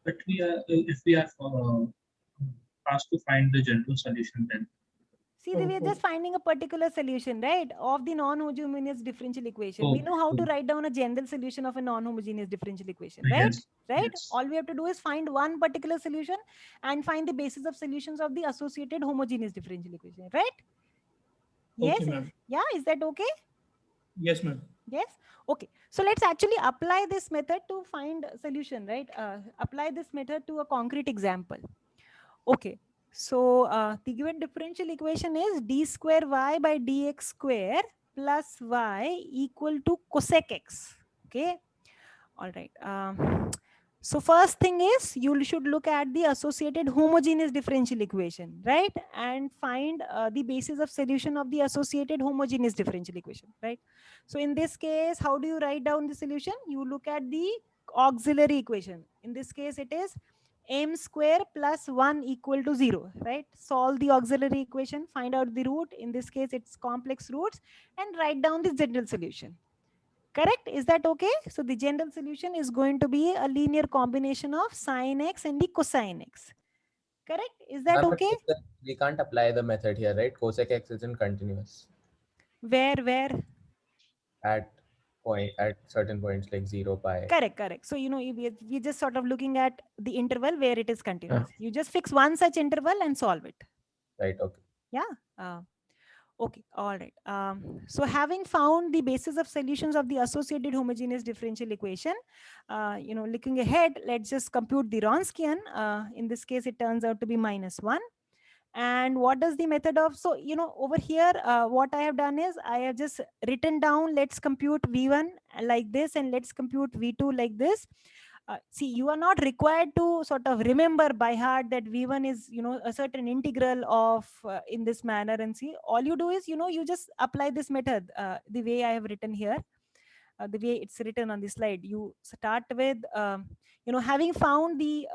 But if we are asked to find the general solution, then. See, we are just finding a particular solution, right, of the non-homogeneous differential equation. We know how to write down a general solution of a non-homogeneous differential equation, right? Yes, right? Yes. All we have to do is find one particular solution and find the basis of solutions of the associated homogeneous differential equation, right? Yes. Okay, ma'am. Yeah, is that okay? Yes, ma'am. Yes. Okay. So let's actually apply this method to find a solution, right? Apply this method to a concrete example. Okay. So the given differential equation is d square y by dx square plus y equal to cosec x. Okay. All right. So first thing is you should look at the associated homogeneous differential equation, right? And find the basis of solution of the associated homogeneous differential equation, right? So in this case, how do you write down the solution? You look at the auxiliary equation. In this case, it is m square plus 1 equal to 0, right? Solve the auxiliary equation, find out the root. In this case, it's complex roots, and write down the general solution. Correct? Is that okay? So the general solution is going to be a linear combination of sine x and the cosine x. Correct? Is that okay? We can't apply the method here, right? Cosec x isn't continuous. Where? At certain points like 0, pi. Correct. So, we're just sort of looking at the interval where it is continuous. You just fix one such interval and solve it. Right, okay. Yeah. Okay, all right. So having found the basis of solutions of the associated homogeneous differential equation, looking ahead, let's just compute the Wronskian. In this case, it turns out to be -1. And what does the method of, so, over here, what I have done is I have just written down, let's compute V1 like this, and let's compute V2 like this. See, you are not required to sort of remember by heart that V1 is, a certain integral of in this manner, and see, all you do is, you just apply this method the way I have written here, the way it's written on the slide. You start with, having found the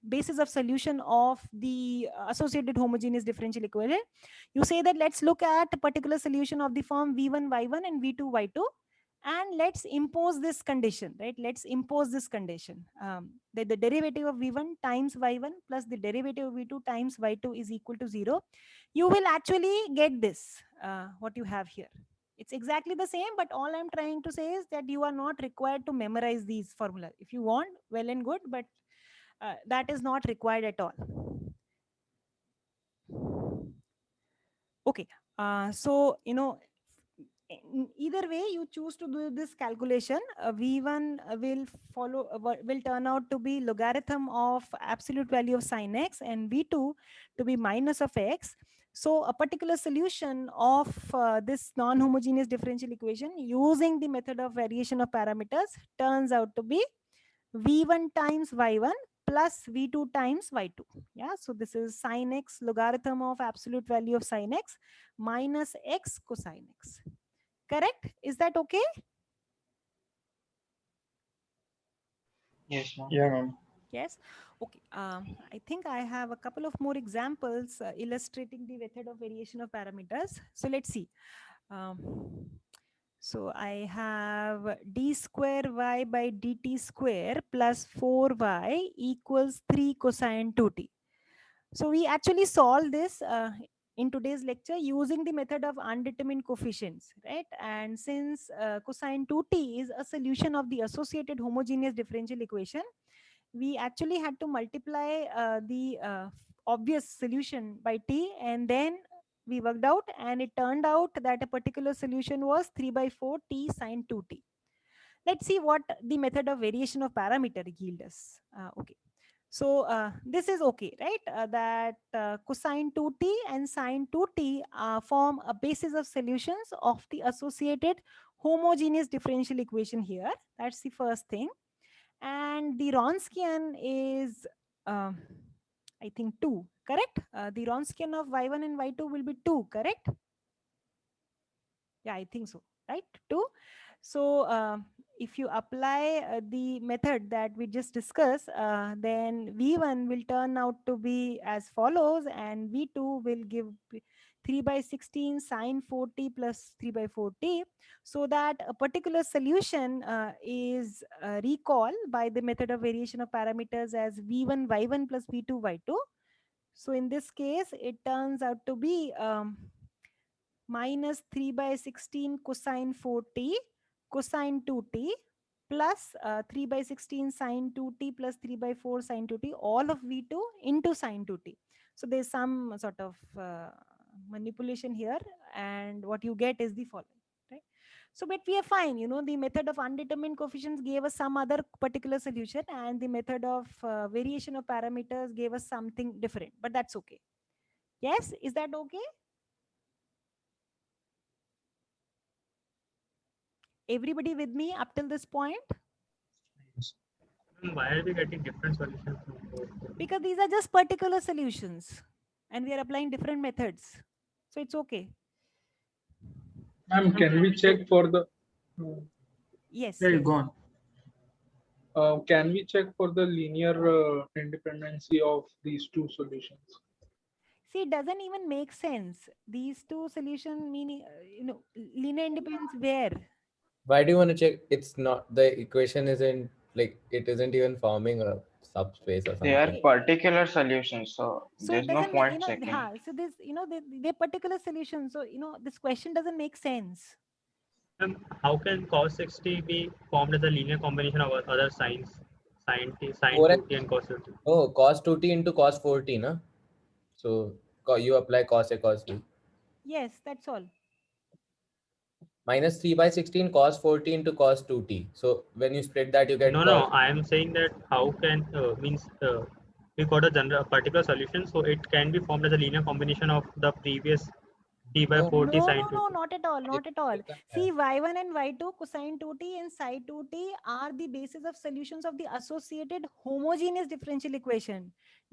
basis of solution of the associated homogeneous differential equation, you say that let's look at a particular solution of the form V1 y1 and V2 y2, and let's impose this condition, right? Let's impose this condition, that the derivative of V1 times y1 plus the derivative of V2 times y2 is equal to 0. You will actually get this, what you have here. It's exactly the same, but all I'm trying to say is that you are not required to memorize these formulas. If you want, well and good, but that is not required at all. Okay, so, either way you choose to do this calculation, V1 will turn out to be logarithm of absolute value of sine x, and V2 to be minus of x. So a particular solution of this non-homogeneous differential equation using the method of variation of parameters turns out to be V1 times y1 plus V2 times y2. Yeah, so this is sine x logarithm of absolute value of sine x minus x cosine x. Correct? Is that okay? Yes, ma'am. Yeah, ma'am. Yes. Okay. I think I have a couple of more examples illustrating the method of variation of parameters. So let's see. So I have d square y by dt square plus 4y equals 3 cosine 2t. So we actually solve this in today's lecture using the method of undetermined coefficients, right? And since cosine 2t is a solution of the associated homogeneous differential equation, we actually had to multiply the obvious solution by t, and then we worked out, and it turned out that a particular solution was 3/4 t sine 2t. Let's see what the method of variation of parameter yield us. Okay. So this is okay, right? That cosine 2t and sine 2t form a basis of solutions of the associated homogeneous differential equation here. That's the first thing. And the Wronskian is, I think, 2, correct? The Wronskian of y1 and y2 will be 2, correct? Yeah, I think so, right? 2. So if you apply the method that we just discussed, then V1 will turn out to be as follows, and V2 will give 3/16 sine 4t plus 3/4t, so that a particular solution is recalled by the method of variation of parameters as V1 y1 plus V2 y2. So in this case, it turns out to be minus 3/16 cosine 4t cosine 2t plus 3/16 sine 2t plus 3/4 sine 2t, all of V2 into sine 2t. So there's some sort of manipulation here, and what you get is the following, right? So, but we are fine, the method of undetermined coefficients gave us some other particular solution, and the method of variation of parameters gave us something different, but that's okay. Yes, is that okay? Everybody with me up till this point? Why are we getting different solutions? Because these are just particular solutions and we are applying different methods. So it's okay. Ma'am, can we check for the... Yes. Yeah, Yes. go on. Can we check for the linear independency of these two solutions? See, it doesn't even make sense. These two solution meaning, linear independence where? Why do you want to check? It's not, the equation isn't like, it isn't even forming a subspace or something. They are particular solutions, so So there's it no doesn't, point checking. so this, they're particular solutions. So, this question doesn't make sense. How can cos 60 be formed as a linear combination of other sines, sine t, sine 4x 2t and cos 2t? Oh, cos 2t into cos 4t, na? So you apply cos A, cos B. Yes, that's all. Minus 3 by 16 cos 14 to cos 2t. So when you split that, you get No, cos. I am saying that how can means we got a general particular solution, so it can be formed as a linear combination of the previous t by No. 4t No, sine no, 2t. no, not at all, not at all. See, y1 and y2 cosine 2t and sine 2t are the basis of solutions of the associated homogeneous differential equation.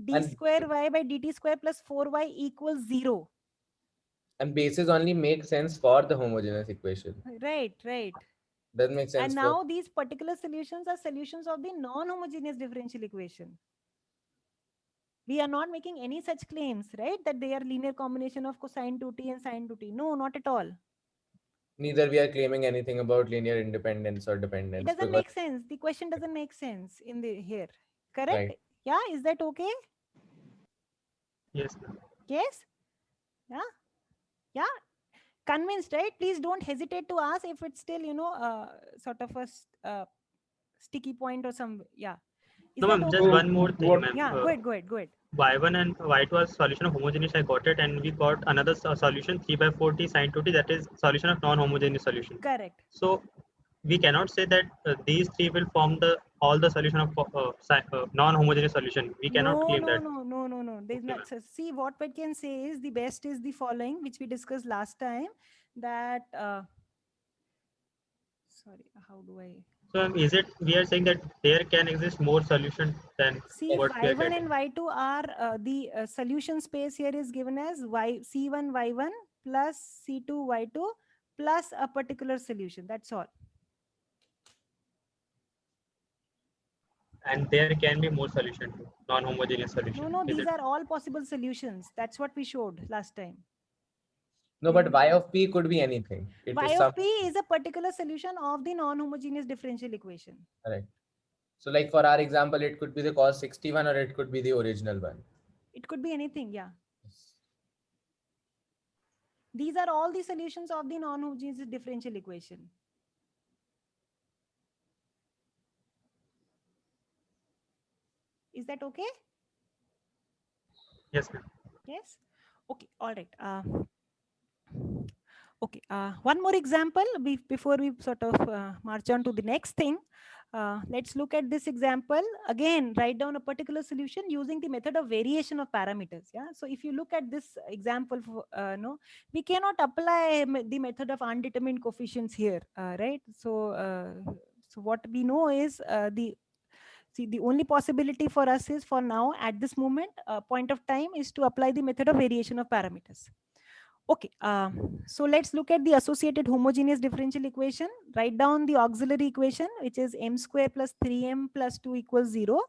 d And- square y by dt square plus 4y equals 0. And bases only make sense for the homogeneous equation. Right, right. Doesn't make sense And for. now these particular solutions are solutions of the non-homogeneous differential equation. We are not making any such claims, right? That they are linear combination of cosine 2t and sine 2t. No, not at all. Neither we are claiming anything about linear independence or It dependence doesn't because make sense. The question doesn't make sense in the here. Correct? right. Yeah, is that okay? Yes, ma'am. Yes? Yeah? Yeah? Convinced, right? Please don't hesitate to ask if it's still, sort of a sticky point or some, yeah. Is No, that ma'am, okay? just one more thing, ma'am. Yeah, go ahead, go ahead, go ahead. Y1 and Y2 are solution of homogeneous, I got it, and we got another solution 3 by 4t sine 2t, that is solution of non-homogeneous solution. Correct. So we cannot say that these three will form all the solution of non-homogeneous solution. We cannot claim that. No. There's not. So see, what we can say is the best is the following, which we discussed last time. That sorry, how do I? So is it we are saying that there can exist more solution than See, what we are y1 getting? and y2 are the solution space here is given as c1 y1 plus c2 y2 plus a particular solution. That's all. And there can be more solution to non-homogeneous solution. No, Is these it? are all possible solutions. That's what we showed last time. No, but y of p could be anything. It Y is of some p is a particular solution of the non-homogeneous differential equation. correct. So like for our example, it could be the cos 61 or it could be the original one. It could be anything, yeah. These are all the solutions of the non-homogeneous differential equation. Is that okay? Yes, ma'am. Yes. Okay. All right. Okay. One more example before we sort of march on to the next thing. Let's look at this example. Again, write down a particular solution using the method of variation of parameters. Yeah. So if you look at this example, no, we cannot apply the method of undetermined coefficients here, right? So what we know is the only possibility for us is for now at this moment point of time is to apply the method of variation of parameters. Okay, so let's look at the associated homogeneous differential equation. Write down the auxiliary equation, which is m square plus 3m plus 2 equals 0.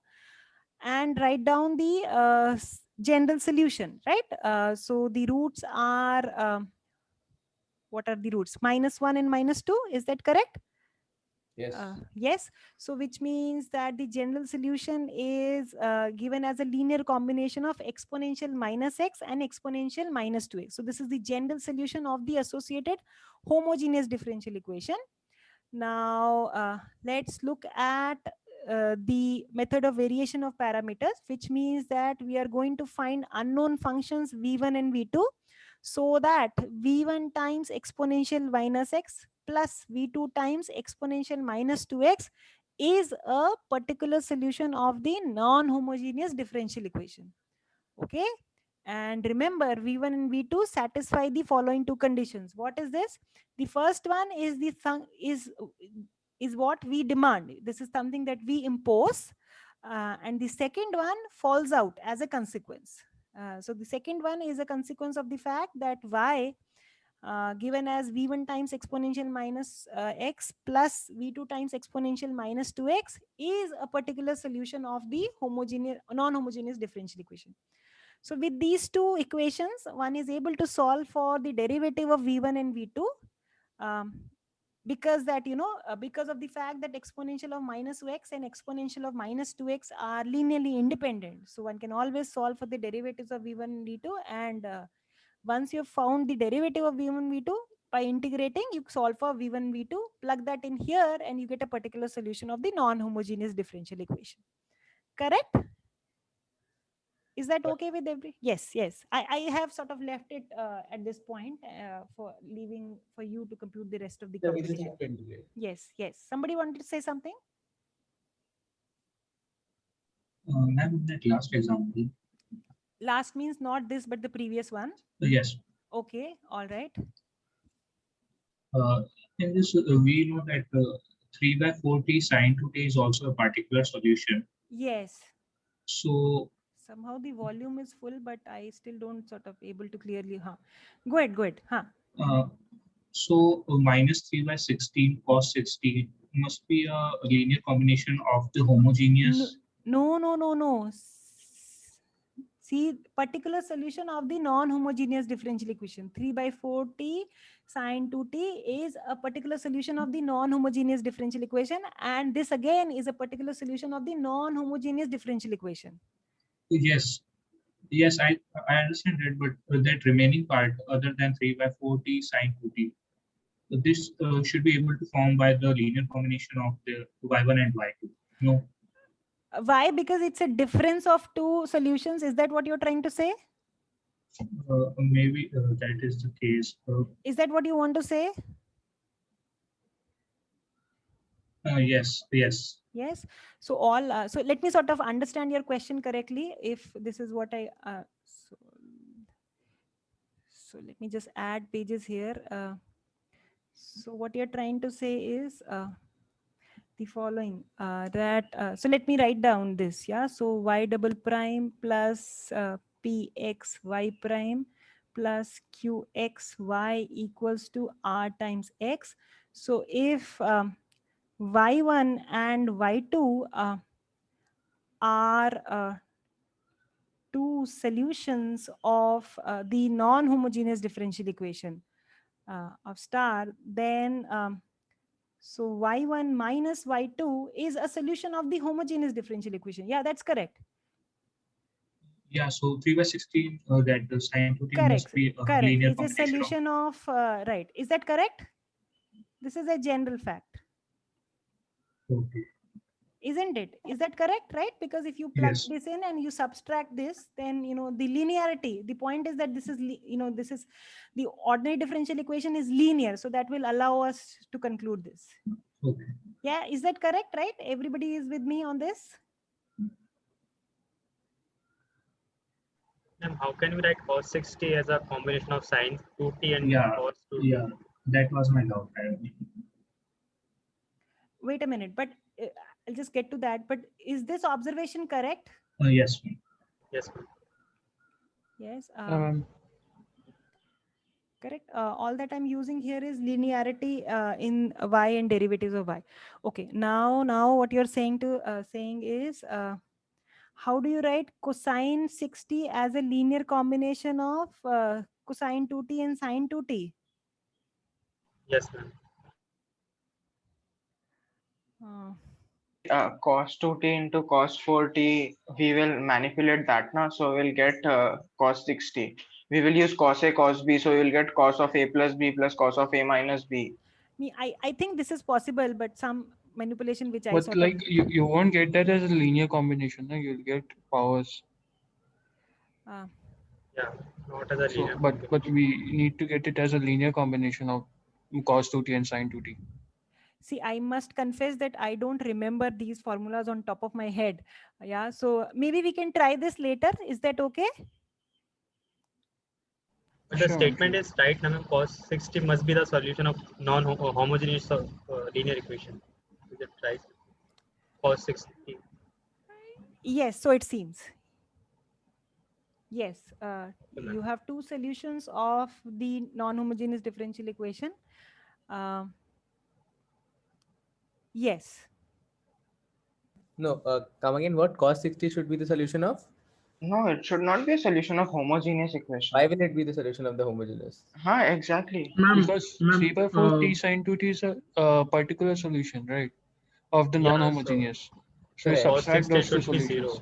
And write down the general solution, right? So the roots are, what are the roots? -1 and -2, is that correct? Yes. Yes. So which means that the general solution is given as a linear combination of exponential minus x and exponential minus 2x. So this is the general solution of the associated homogeneous differential equation. Now let's look at the method of variation of parameters, which means that we are going to find unknown functions v1 and v2, so that v1 times exponential minus x plus v2 times exponential minus 2x is a particular solution of the non-homogeneous differential equation. Okay. And remember, v1 and v2 satisfy the following two conditions. What is this? The first one is is what we demand. This is something that we impose. And the second one falls out as a consequence. So the second one is a consequence of the fact that y given as v1 times exponential minus x plus v2 times exponential minus 2x is a particular solution of the non-homogeneous differential equation. So with these two equations, one is able to solve for the derivative of v1 and v2 because that, because of the fact that exponential of minus 2x and exponential of minus 2x are linearly independent. So one can always solve for the derivatives of v1 and v2. And once you've found the derivative of v1 v2, by integrating, you solve for v1 v2, plug that in here, and you get a particular solution of the non-homogeneous differential equation. Correct? Is that okay with yes, yes. I have sort of left it at this point for leaving for you to compute the rest of the So we just calculation. have to integrate. Yes, yes. Somebody wanted to say something? Ma'am, that last example. Last means not this, but the previous one. Yes. Okay, all right. In this, we know that 3/4t sine 2t is also a particular solution. Yes. So Somehow the volume is full, but I still don't sort of able to clearly. Go ahead, go ahead. So minus 3/16 cos 16 must be a linear combination of the homogeneous. No. See, particular solution of the non-homogeneous differential equation. 3/4t sine 2t is a particular solution of the non-homogeneous differential equation, and this again is a particular solution of the non-homogeneous differential equation. Yes, I understand that, but that remaining part other than 3/4t sine 2t, this should be able to form by the linear combination of the y1 and y2. No. Why? Because it's a difference of two solutions. Is that what you're trying to say? Maybe that is the case. Is that what you want to say? Yes. Yes. So all. So let me sort of understand your question correctly. If this is what I. So let me just add pages here. So what you're trying to say is the following. So let me write down this. Yeah. So y double prime plus px y prime plus qx y equals to r times x. So if y1 and y2 are two solutions of the non-homogeneous differential equation of star, then so y1 minus y2 is a solution of the homogeneous differential equation. Yeah, that's correct. Yeah, so 3/16 that the sine 2t Correct. must be a Correct. linear It's a combination solution of right. Is that correct? This is a general fact. Okay. Isn't it? Is that correct? Right? Because if you plug this in and you subtract this, then the linearity. The point is that this is this is the ordinary differential equation is linear, so that will allow us to conclude this. Okay. Yeah, is that correct? Right? Everybody is with me on this. And how can we write cos 60 as a combination of sine 2t and cos 2t? Yeah, that was my doubt. Wait a minute, but I'll just get to that. But is this observation correct? Yes. Yes. Yes. Correct. All that I'm using here is linearity in y and derivatives of y. Okay. Now what you're saying is how do you write cosine 60 as a linear combination of cosine 2t and sine 2t? Yes, ma'am. Cos 2t into cos 4t, we will manipulate that now. So we'll get cos 60. We will use cos A, cos B. So you'll get cos of A plus B plus cos of A minus B. I think this is possible, but some manipulation which I But sort like of... you won't get that as a linear combination. No? You'll get powers. Yeah, not as a linear. But we need to get it as a linear combination of cos 2t and sine 2t. See, I must confess that I don't remember these formulas on top of my head. Yeah, so maybe we can try this later. Is that okay? But the statement is right. Now, cos 60 must be the solution of non-homogeneous linear equation. Is it right? Cos 60. Yes, so it seems. Yes, you have two solutions of the non-homogeneous differential equation. Yes. No, come again. What cos 60 should be the solution of? No, it should not be a solution of homogeneous equation. Why will it be the solution of the homogeneous? Exactly. Because 3/4t sine 2t is a particular solution, right? Of the non-homogeneous. So we subtract those two solutions.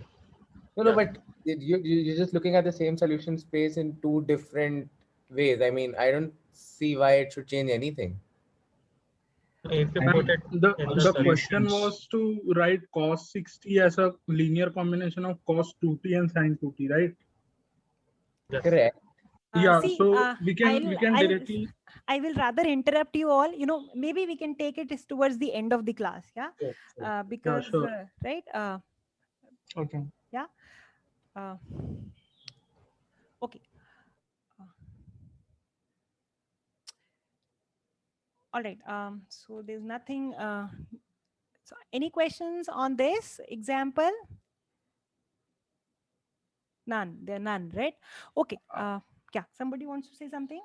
No, but you're just looking at the same solution space in two different ways. I mean, I don't see why it should change anything. If you Ma'am, put it the in the the question solutions, was to write cos 60 as a linear combination of cos 2t and sin 2t, right? yes. Correct. Yeah, See, so we can directly. I will rather interrupt you all. You know, maybe we can take it towards the end of the class. Yeah, Sure, sure. because sure. right. Okay. Yeah. Uh, okay. Uh, all right. So there's nothing. So any questions on this example? None. There are none. Right. Okay. Yeah. Somebody wants to say something?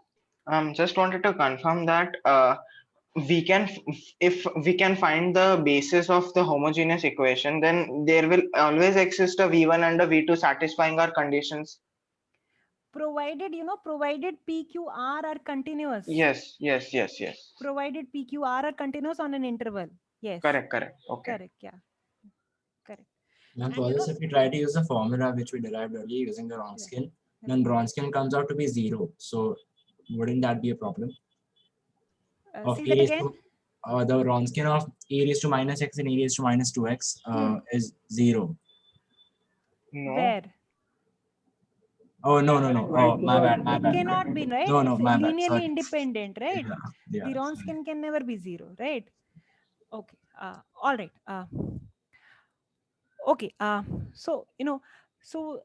Just wanted to confirm that we can if we can find the basis of the homogeneous equation, then there will always exist a v1 and a v2 satisfying our conditions. Provided, you know, provided PQR are continuous. Yes. Provided PQR are continuous on an interval. Yes. Correct. Okay. Correct. Yeah. Correct. And for this, if we try to use the formula which we derived earlier using the Wronskian, then Wronskian comes out to be 0. So wouldn't that be a problem? Say that again. The Wronskian of e raised to minus x and e raised to minus 2x is 0. No. Where? Oh, no. Oh, my bad. Cannot be, right? No, It's my bad. linearly Sorry. independent, right? Yeah, The Wronskian can never be 0, right? Okay. All right. Okay. So, you know, so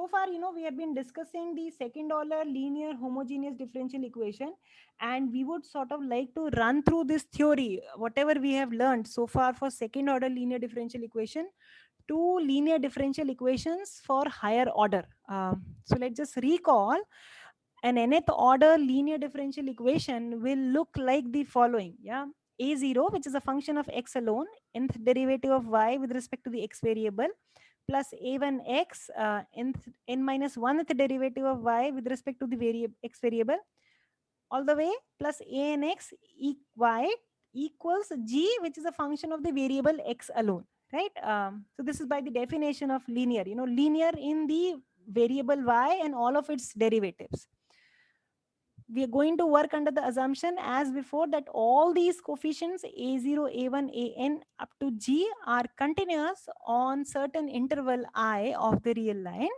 far, you know, we have been discussing the second order linear homogeneous differential equation, and we would sort of like to run through this theory, whatever we have learned so far for second order linear differential equation to linear differential equations for higher order. So let's just recall an nth order linear differential equation will look like the following. Yeah. A0, which is a function of x alone, nth derivative of y with respect to the x variable, plus a1x, n minus 1th derivative of y with respect to the x variable, all the way, plus anx y equals g, which is a function of the variable x alone, right? So this is by the definition of linear, you know, linear in the variable y and all of its derivatives. We are going to work under the assumption as before that all these coefficients a0, a1, an up to g are continuous on certain interval I of the real line.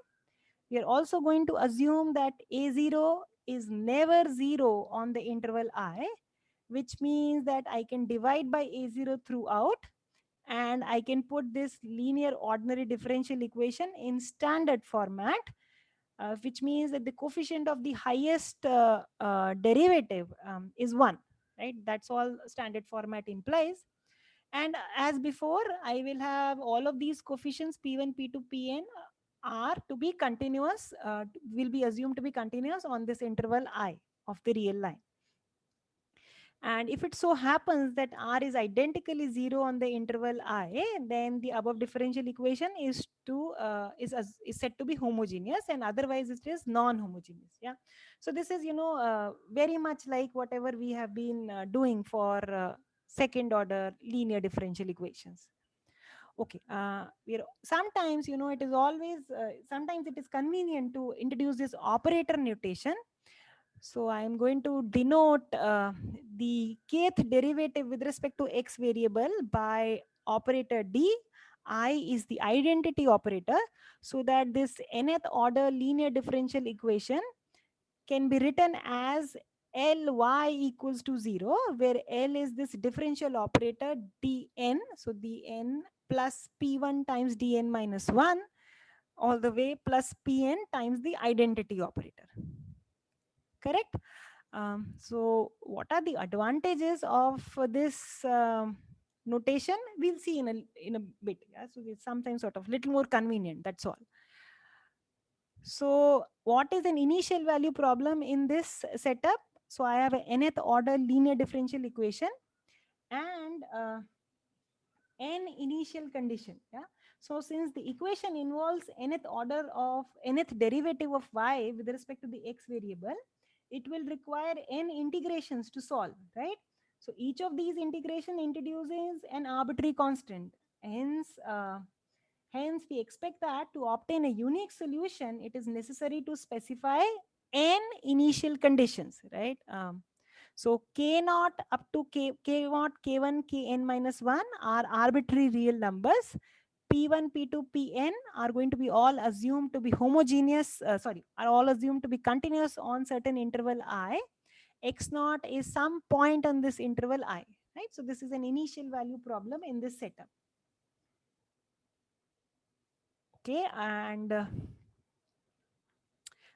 We are also going to assume that a0 is never 0 on the interval I, which means that I can divide by a0 throughout, and I can put this linear ordinary differential equation in standard format, which means that the coefficient of the highest derivative is 1, right? That's all standard format implies. And as before, I will have all of these coefficients p1, p2, pn are to be continuous, will be assumed to be continuous on this interval I of the real line. And if it so happens that r is identically 0 on the interval I, then the above differential equation is said to be homogeneous, and otherwise it is non-homogeneous. Yeah. So this is, you know, very much like whatever we have been doing for second order linear differential equations. Okay. Sometimes, you know, it is always sometimes it is convenient to introduce this operator notation. So I am going to denote the kth derivative with respect to x variable by operator d. I is the identity operator, so that this nth order linear differential equation can be written as Ly equals to 0, where L is this differential operator dn. So dn plus p1 times dn minus 1 all the way plus pn times the identity operator. Correct? So what are the advantages of this notation? We'll see in a bit. Yeah? So it's sometimes sort of little more convenient. That's all. So what is an initial value problem in this setup? So I have an nth order linear differential equation and n initial condition. Yeah. So since the equation involves nth order of nth derivative of y with respect to the x variable, it will require n integrations to solve, right? So each of these integration introduces an arbitrary constant. Hence, we expect that to obtain a unique solution, it is necessary to specify n initial conditions, right? So k naught up to k naught, k1, kn minus 1 are arbitrary real numbers. P1, P2, Pn are going to be all assumed to be homogeneous, are all assumed to be continuous on certain interval I. X naught is some point on this interval I, right? So this is an initial value problem in this setup. Okay, and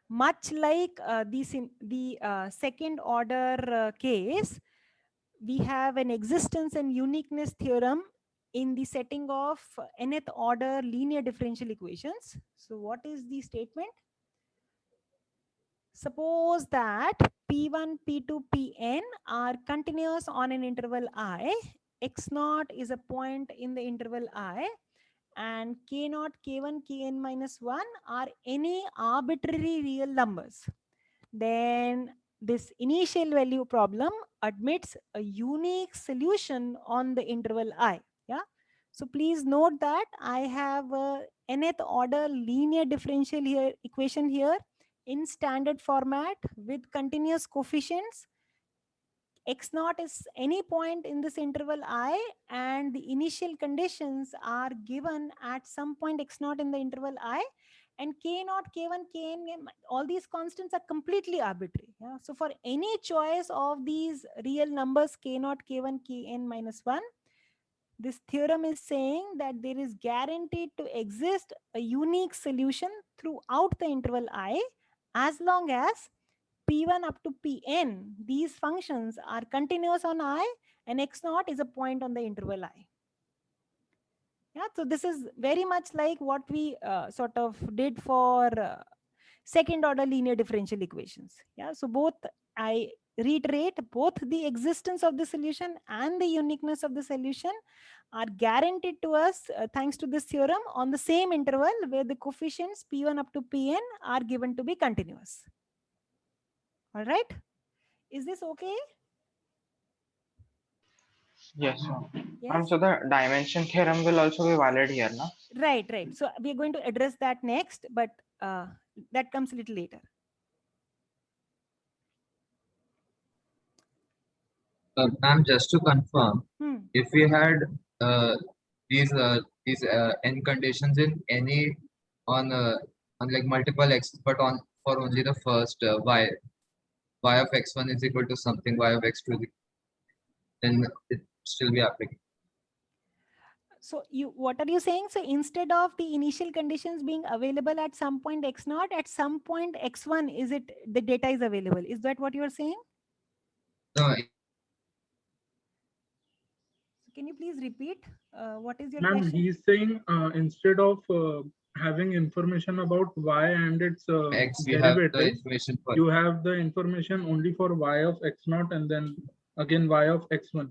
much like the second order case, we have an existence and uniqueness theorem in the setting of nth order linear differential equations. So what is the statement? Suppose that P1, P2, Pn are continuous on an interval I. X naught is a point in the interval I, and k naught, k1, kn minus 1 are any arbitrary real numbers. Then this initial value problem admits a unique solution on the interval I. Yeah. So please note that I have a nth order linear differential here equation here in standard format with continuous coefficients. X naught is any point in this interval I, and the initial conditions are given at some point X naught in the interval I, and k naught, k1, kn, all these constants are completely arbitrary. Yeah? So for any choice of these real numbers k naught, k1, kn minus 1, this theorem is saying that there is guaranteed to exist a unique solution throughout the interval I, as long as P1 up to Pn, these functions are continuous on I, and x naught is a point on the interval I. Yeah, so this is very much like what we sort of did for second order linear differential equations. Yeah, so both, I reiterate, both the existence of the solution and the uniqueness of the solution are guaranteed to us thanks to this theorem on the same interval where the coefficients P1 up to Pn are given to be continuous. All right, is this okay? Yes, sir. Yes. So the dimension theorem will also be valid here, no? Right, right. So we are going to address that next, but that comes a little later. Ma'am, just to confirm, if we had these n conditions in any on like multiple x, but on for only the first y of x1 is equal to something y of x2, then it still be applicable. So what are you saying? So instead of the initial conditions being available at some point x naught, at some point x1, is it the data is available? Is that what you are saying? No. Can you please repeat? What is your Ma'am, question? he's saying instead of having information about y and its X, you have the derivative, information for you have the information only for y of x naught and then again y of x1,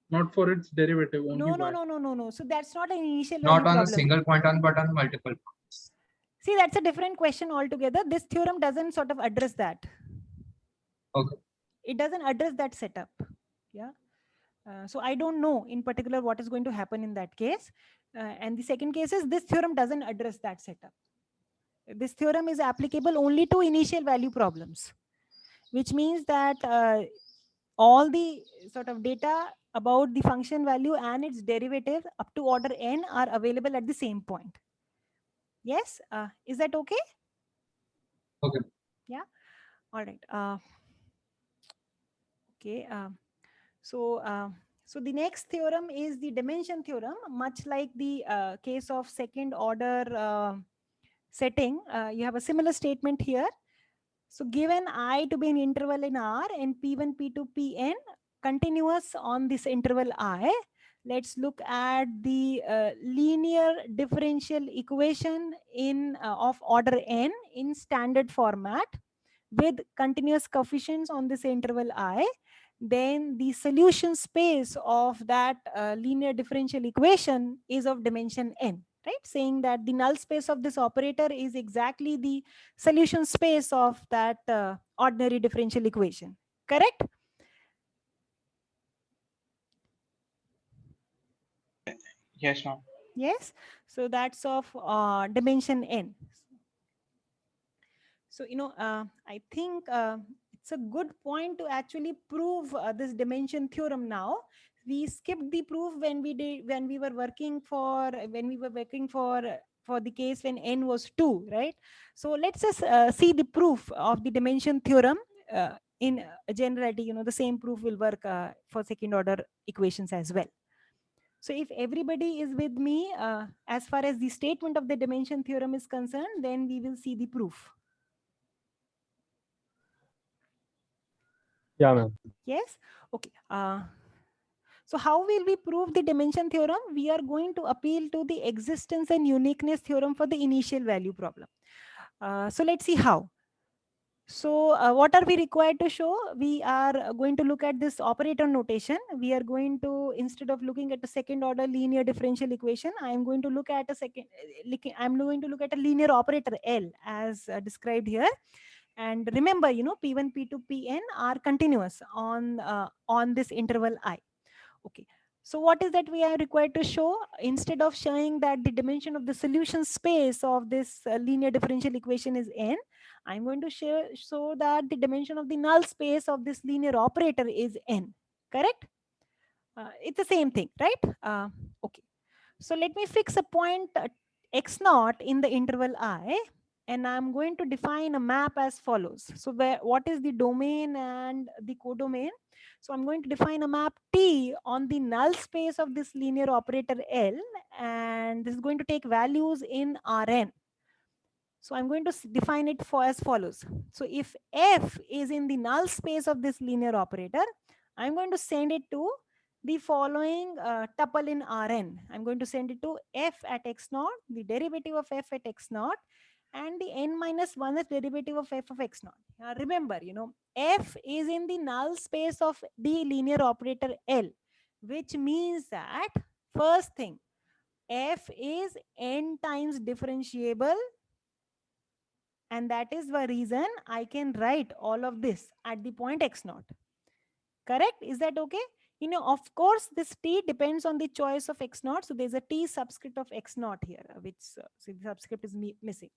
not for its derivative. Only No, no, y. no, no, no, no. So that's not an initial not value on problem. a single point but on multiple points. See, that's a different question altogether. This theorem doesn't sort of address that. Okay. It doesn't address that setup. Yeah. So I don't know in particular what is going to happen in that case. And the second case is this theorem doesn't address that setup. This theorem is applicable only to initial value problems, which means that all the sort of data about the function value and its derivative up to order n are available at the same point. Yes, is that okay? Okay. Yeah. All right. Okay. So the next theorem is the dimension theorem. Much like the case of second order setting, you have a similar statement here. So given I to be an interval in R and P1, P2, Pn continuous on this interval I, let's look at the linear differential equation in of order n in standard format with continuous coefficients on this interval I. Then the solution space of that linear differential equation is of dimension n. Right, saying that the null space of this operator is exactly the solution space of that ordinary differential equation. Correct? Yes, ma'am. Yes. So that's of dimension n. So I think it's a good point to actually prove this dimension theorem now. We skipped the proof when we were working for the case when n was 2, right? So let's just see the proof of the dimension theorem in generality. The same proof will work for second order equations as well. So if everybody is with me as far as the statement of the dimension theorem is concerned, then we will see the proof. Yeah, ma'am. Yes. Okay. So how will we prove the dimension theorem? We are going to appeal to the existence and uniqueness theorem for the initial value problem. So let's see how. So what are we required to show? We are going to look at this operator notation. We are going to, instead of looking at a second order linear differential equation, I am going to look at a linear operator L as described here. And remember, P1, P2, Pn are continuous on this interval I. Okay. So what is that we are required to show? Instead of showing that the dimension of the solution space of this linear differential equation is n, I'm going to show that the dimension of the null space of this linear operator is n. Correct? It's the same thing, right? Okay. So let me fix a point x0 in the interval I, and I'm going to define a map as follows. So what is the domain and the codomain? So I'm going to define a map T on the null space of this linear operator L, and this is going to take values in Rn. So I'm going to define it as follows. So if F is in the null space of this linear operator, I'm going to send it to the following tuple in Rn. I'm going to send it to F at x0, the derivative of F at x0, and the n minus 1th derivative of F of x0. Remember, F is in the null space of the linear operator L, which means that first thing, F is n times differentiable, and that is the reason I can write all of this at the point x0. Correct? Is that okay? Of course, this t depends on the choice of x0. So there's a t subscript of x0 here, which so the subscript is missing.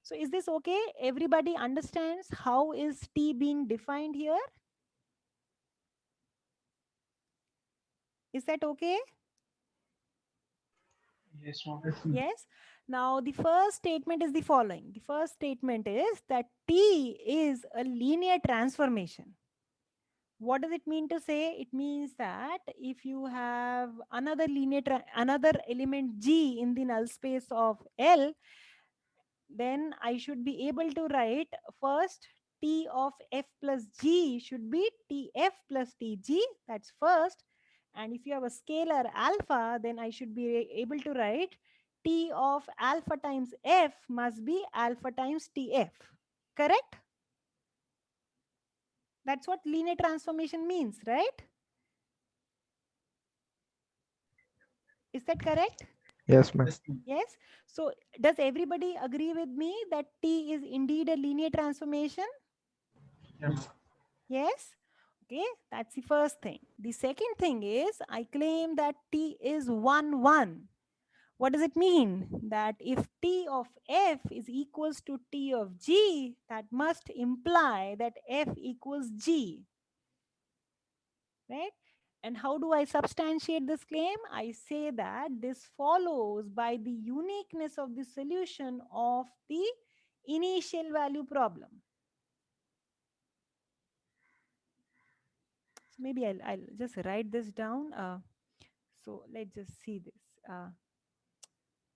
So is this okay? Everybody understands how is t being defined here? Is that okay? Yes, yes. Now the first statement is the following. The first statement is that t is a linear transformation. What does it mean to say? It means that if you have another another element G in the null space of L, then I should be able to write first T of F plus G should be TF plus TG. That's first. And if you have a scalar alpha, then I should be able to write T of alpha times F must be alpha times TF. Correct? That's what linear transformation means, right? Is that correct? Yes, ma'am. Yes. So does everybody agree with me that T is indeed a linear transformation? Yes. Yes. Okay, that's the first thing. The second thing is I claim that T is 1, 1. What does it mean? That if T of F is equals to T of G, that must imply that F equals G. Right? And how do I substantiate this claim? I say that this follows by the uniqueness of the solution of the initial value problem. So maybe I'll just write this down. So let's just see this.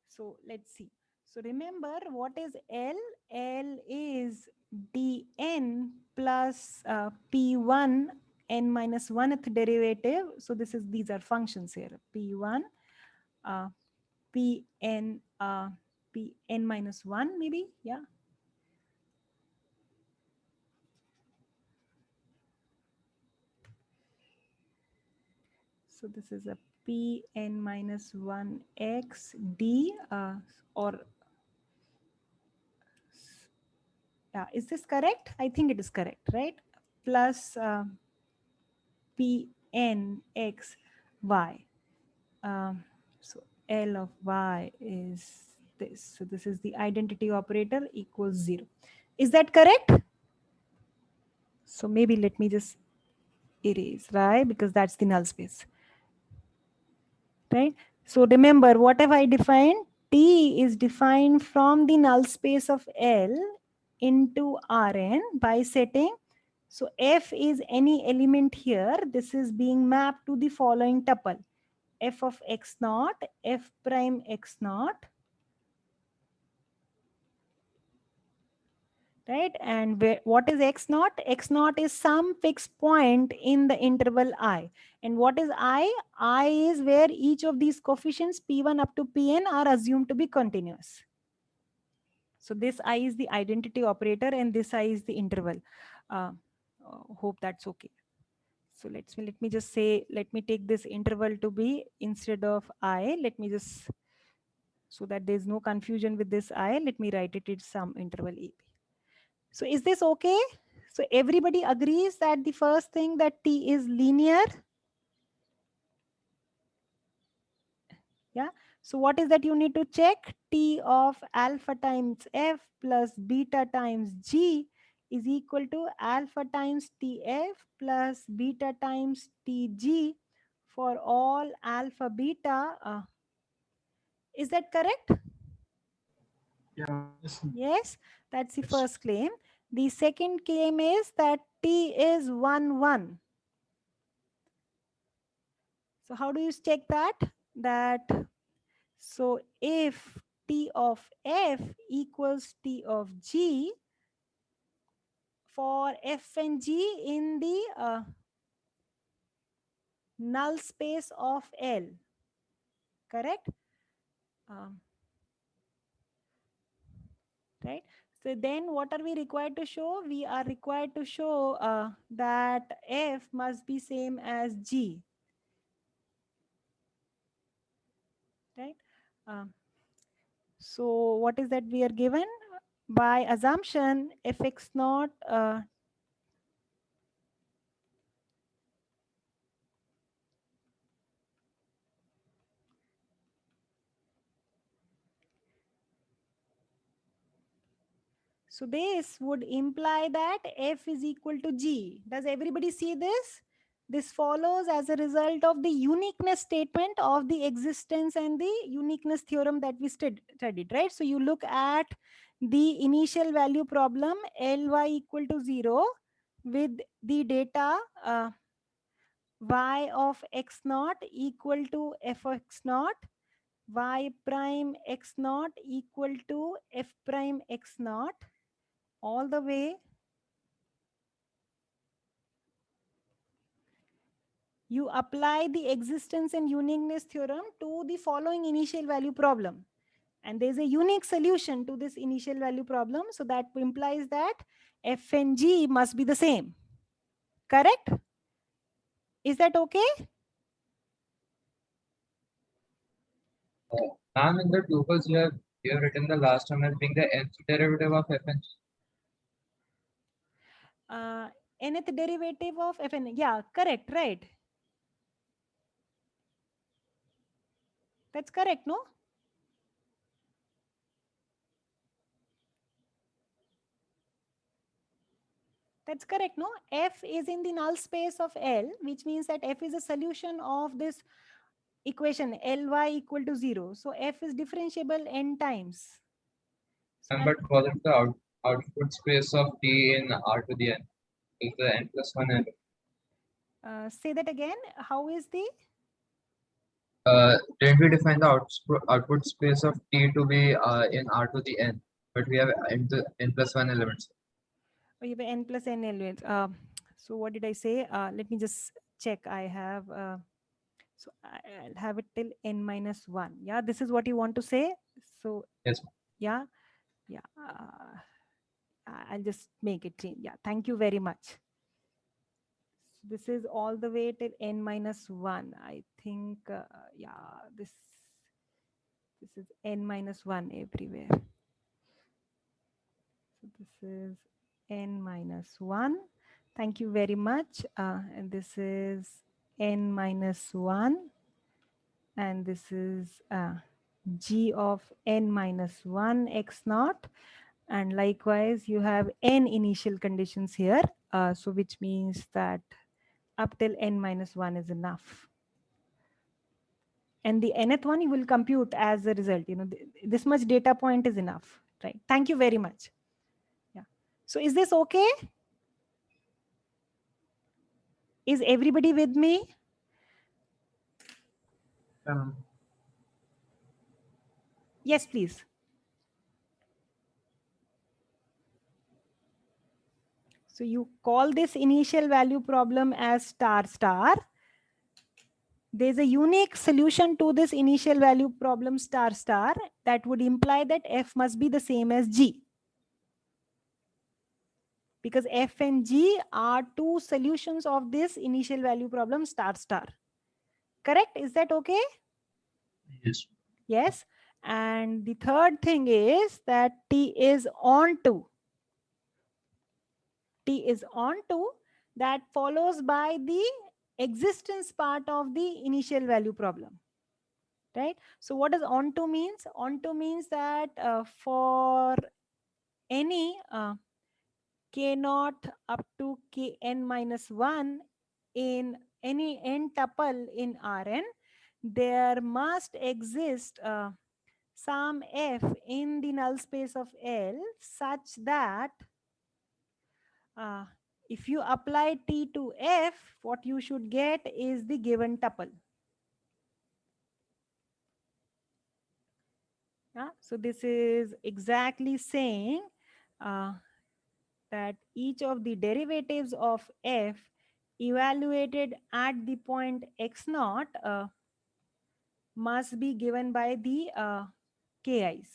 So let's see. So remember, what is L? L is dn plus p1 n minus 1th derivative. So these are functions here. P1, pn, pn minus 1 maybe, yeah. So this is a pn minus 1 x d or yeah, is this correct? I think it is correct, right? Plus pn x y. So L of y is this. So this is the identity operator equals 0. Is that correct? So maybe let me just erase, right? Because that's the null space, right? So remember, what have I defined? T is defined from the null space of L into Rn by setting. So F is any element here. This is being mapped to the following tuple: F of x naught, F prime x naught, right? And what is x naught? X naught is some fixed point in the interval I. And what is I? I is where each of these coefficients P1 up to Pn are assumed to be continuous. So this I is the identity operator and this I is the interval. Hope that's okay. So let me just say, let me take this interval to be, instead of I, let me just, so that there's no confusion with this I, let me write it in some interval AB. So is this okay? So everybody agrees that the first thing, that T is linear. Yeah. So what is that you need to check? T of alpha times F plus beta times G is equal to alpha times TF plus beta times TG for all alpha beta. Is that correct? Yes, that's the first claim. The second claim is that T is 1, 1. So how do you check that? So if T of F equals T of G for F and G in the null space of L, correct? Right? So then what are we required to show? We are required to show that F must be same as G. Right? So what is that we are given? By assumption, Fx naught so this would imply that F is equal to G. Does everybody see this? This follows as a result of the uniqueness statement of the existence and the uniqueness theorem that we studied, right? So you look at the initial value problem, Ly equal to 0, with the data y of x naught equal to f of x naught, y prime x naught equal to f prime x naught, all the way you apply the existence and uniqueness theorem to the following initial value problem. And there's a unique solution to this initial value problem. So that implies that F and G must be the same. Correct? Is that okay? Ma'am, in the tuples you have written the last term as being the nth derivative of f and g. Nth derivative of Fn. Yeah, correct, right? That's correct, no? That's correct, no? F is in the null space of L, which means that F is a solution of this equation Ly equal to 0. So F is differentiable n times. So But wasn't the output space of t in R to the n is the n plus 1 element? Say that again. How is the? Didn't we define the output space of t to be in R to the n, but we have n plus 1 elements. Oh, you have n plus n elements. So what did I say? Let me just check. I have, so I'll have it till n minus 1. Yeah, this is what you want to say. So yes. Yeah, yeah. I'll just make it change. Yeah, thank you very much. This is all the way till n minus 1. I think, yeah, this is n minus 1 everywhere. So this is n minus 1. Thank you very much. And this is n minus 1. And this is g of n minus 1 x naught. And likewise, you have n initial conditions here. So which means that up till n minus 1 is enough. And the nth one you will compute as a result. This much data point is enough, right? Thank you very much. Yeah. So is this okay? Is everybody with me? Yes, please. So you call this initial value problem as star star. There's a unique solution to this initial value problem star star that would imply that f must be the same as g. Because f and g are two solutions of this initial value problem star star. Correct? Is that okay? Yes. Yes. And the third thing is that t is onto. T is onto, that follows by the existence part of the initial value problem, right? So what does onto means? Onto means that for any k naught up to kn minus 1 in any n tuple in Rn, there must exist some f in the null space of L such that if you apply T to F, what you should get is the given tuple. So this is exactly saying that each of the derivatives of F evaluated at the point x naught must be given by the KIs.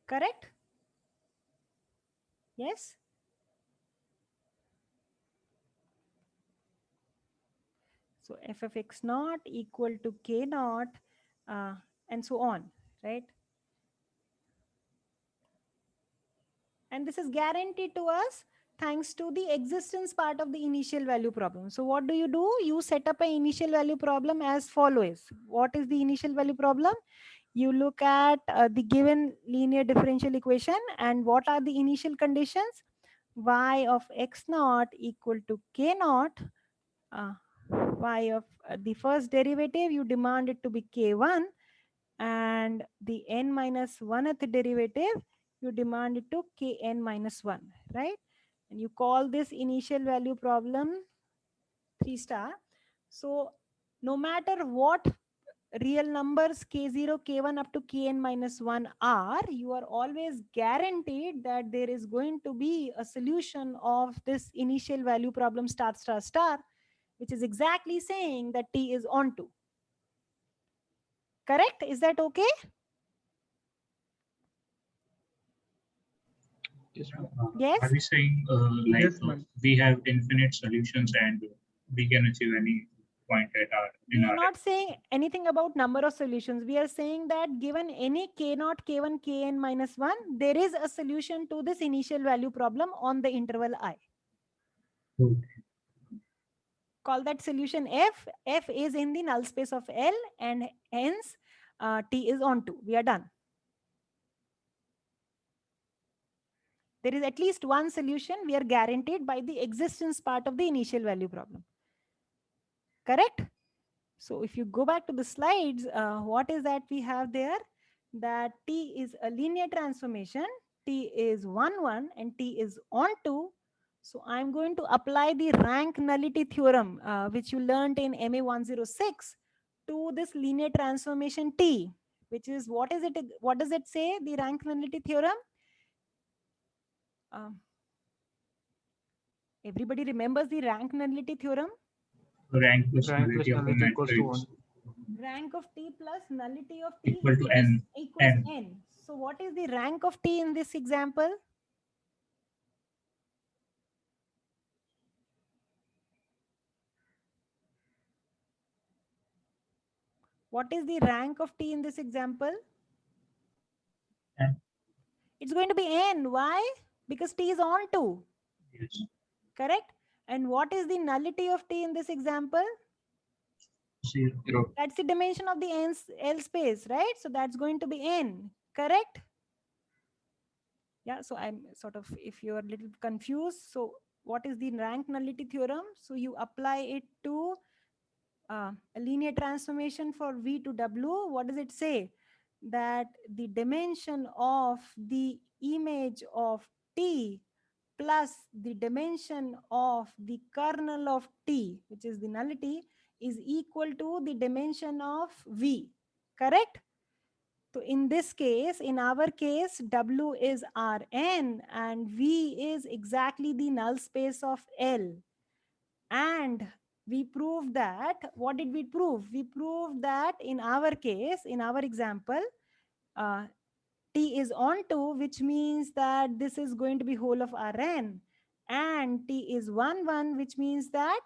Correct? Yes? So f of x naught equal to k naught and so on, right? And this is guaranteed to us thanks to the existence part of the initial value problem. So what do? You set up an initial value problem as follows. What is the initial value problem? You look at the given linear differential equation and what are the initial conditions? Y of x naught equal to k naught. Y of the first derivative, you demand it to be k1, and the n minus 1th derivative, you demand it to kn minus 1, right? And you call this initial value problem 3 star. So no matter what real numbers k0, k1 up to kn minus 1 are, you are always guaranteed that there is going to be a solution of this initial value problem star star star, which is exactly saying that T is onto. Correct? Is that okay? Yes. Yes. Are we saying like Yes, we have infinite solutions and we can achieve any point at our We are not saying anything about number of solutions. We are saying that given any k0, k1, kn minus 1, there is a solution to this initial value problem on the interval I. Okay. Call that solution F. F is in the null space of L and hence T is onto. We are done. There is at least one solution we are guaranteed by the existence part of the initial value problem. Correct? So if you go back to the slides, what is that we have there? That T is a linear transformation, T is 1, 1, and T is onto. So I'm going to apply the rank nullity theorem, which you learned in MA 106 to this linear transformation T, which is, what is it? What does it say, the rank nullity theorem? Everybody remembers the rank nullity theorem? Rank plus nullity of a matrix Rank of T plus nullity of T equal to n. equals n. So what is the rank of T in this example? What is the rank of T in this example? N. It's going to be n. Why? Because T is onto. Yes. Correct? And what is the nullity of T in this example? Zero. That's the dimension of the L space, right? So that's going to be n, correct? Yeah, so I'm sort of, if you're a little confused, so what is the rank nullity theorem? So you apply it to a linear transformation for V to W. What does it say? That the dimension of the image of T plus the dimension of the kernel of T, which is the nullity, is equal to the dimension of V, correct? So in this case, in our case, W is Rn and V is exactly the null space of L. And we proved that, what did we prove? We proved that in our case, in our example, T is onto, which means that this is going to be whole of Rn. And T is 1, 1, which means that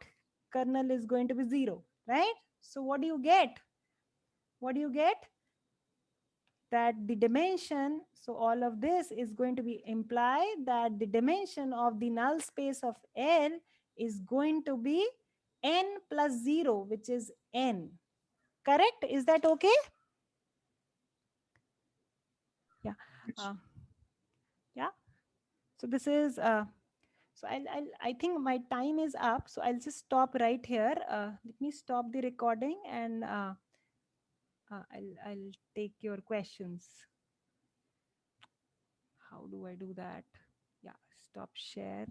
kernel is going to be 0, right? So what do you get? What do you get? That the dimension, so all of this is going to be imply that the dimension of the null space of L is going to be n plus 0, which is n. Correct? Is that okay? Yeah. Yeah. So this is, so I think my time is up. So I'll just stop right here. Let me stop the recording and I'll take your questions. How do I do that? Yeah, stop share.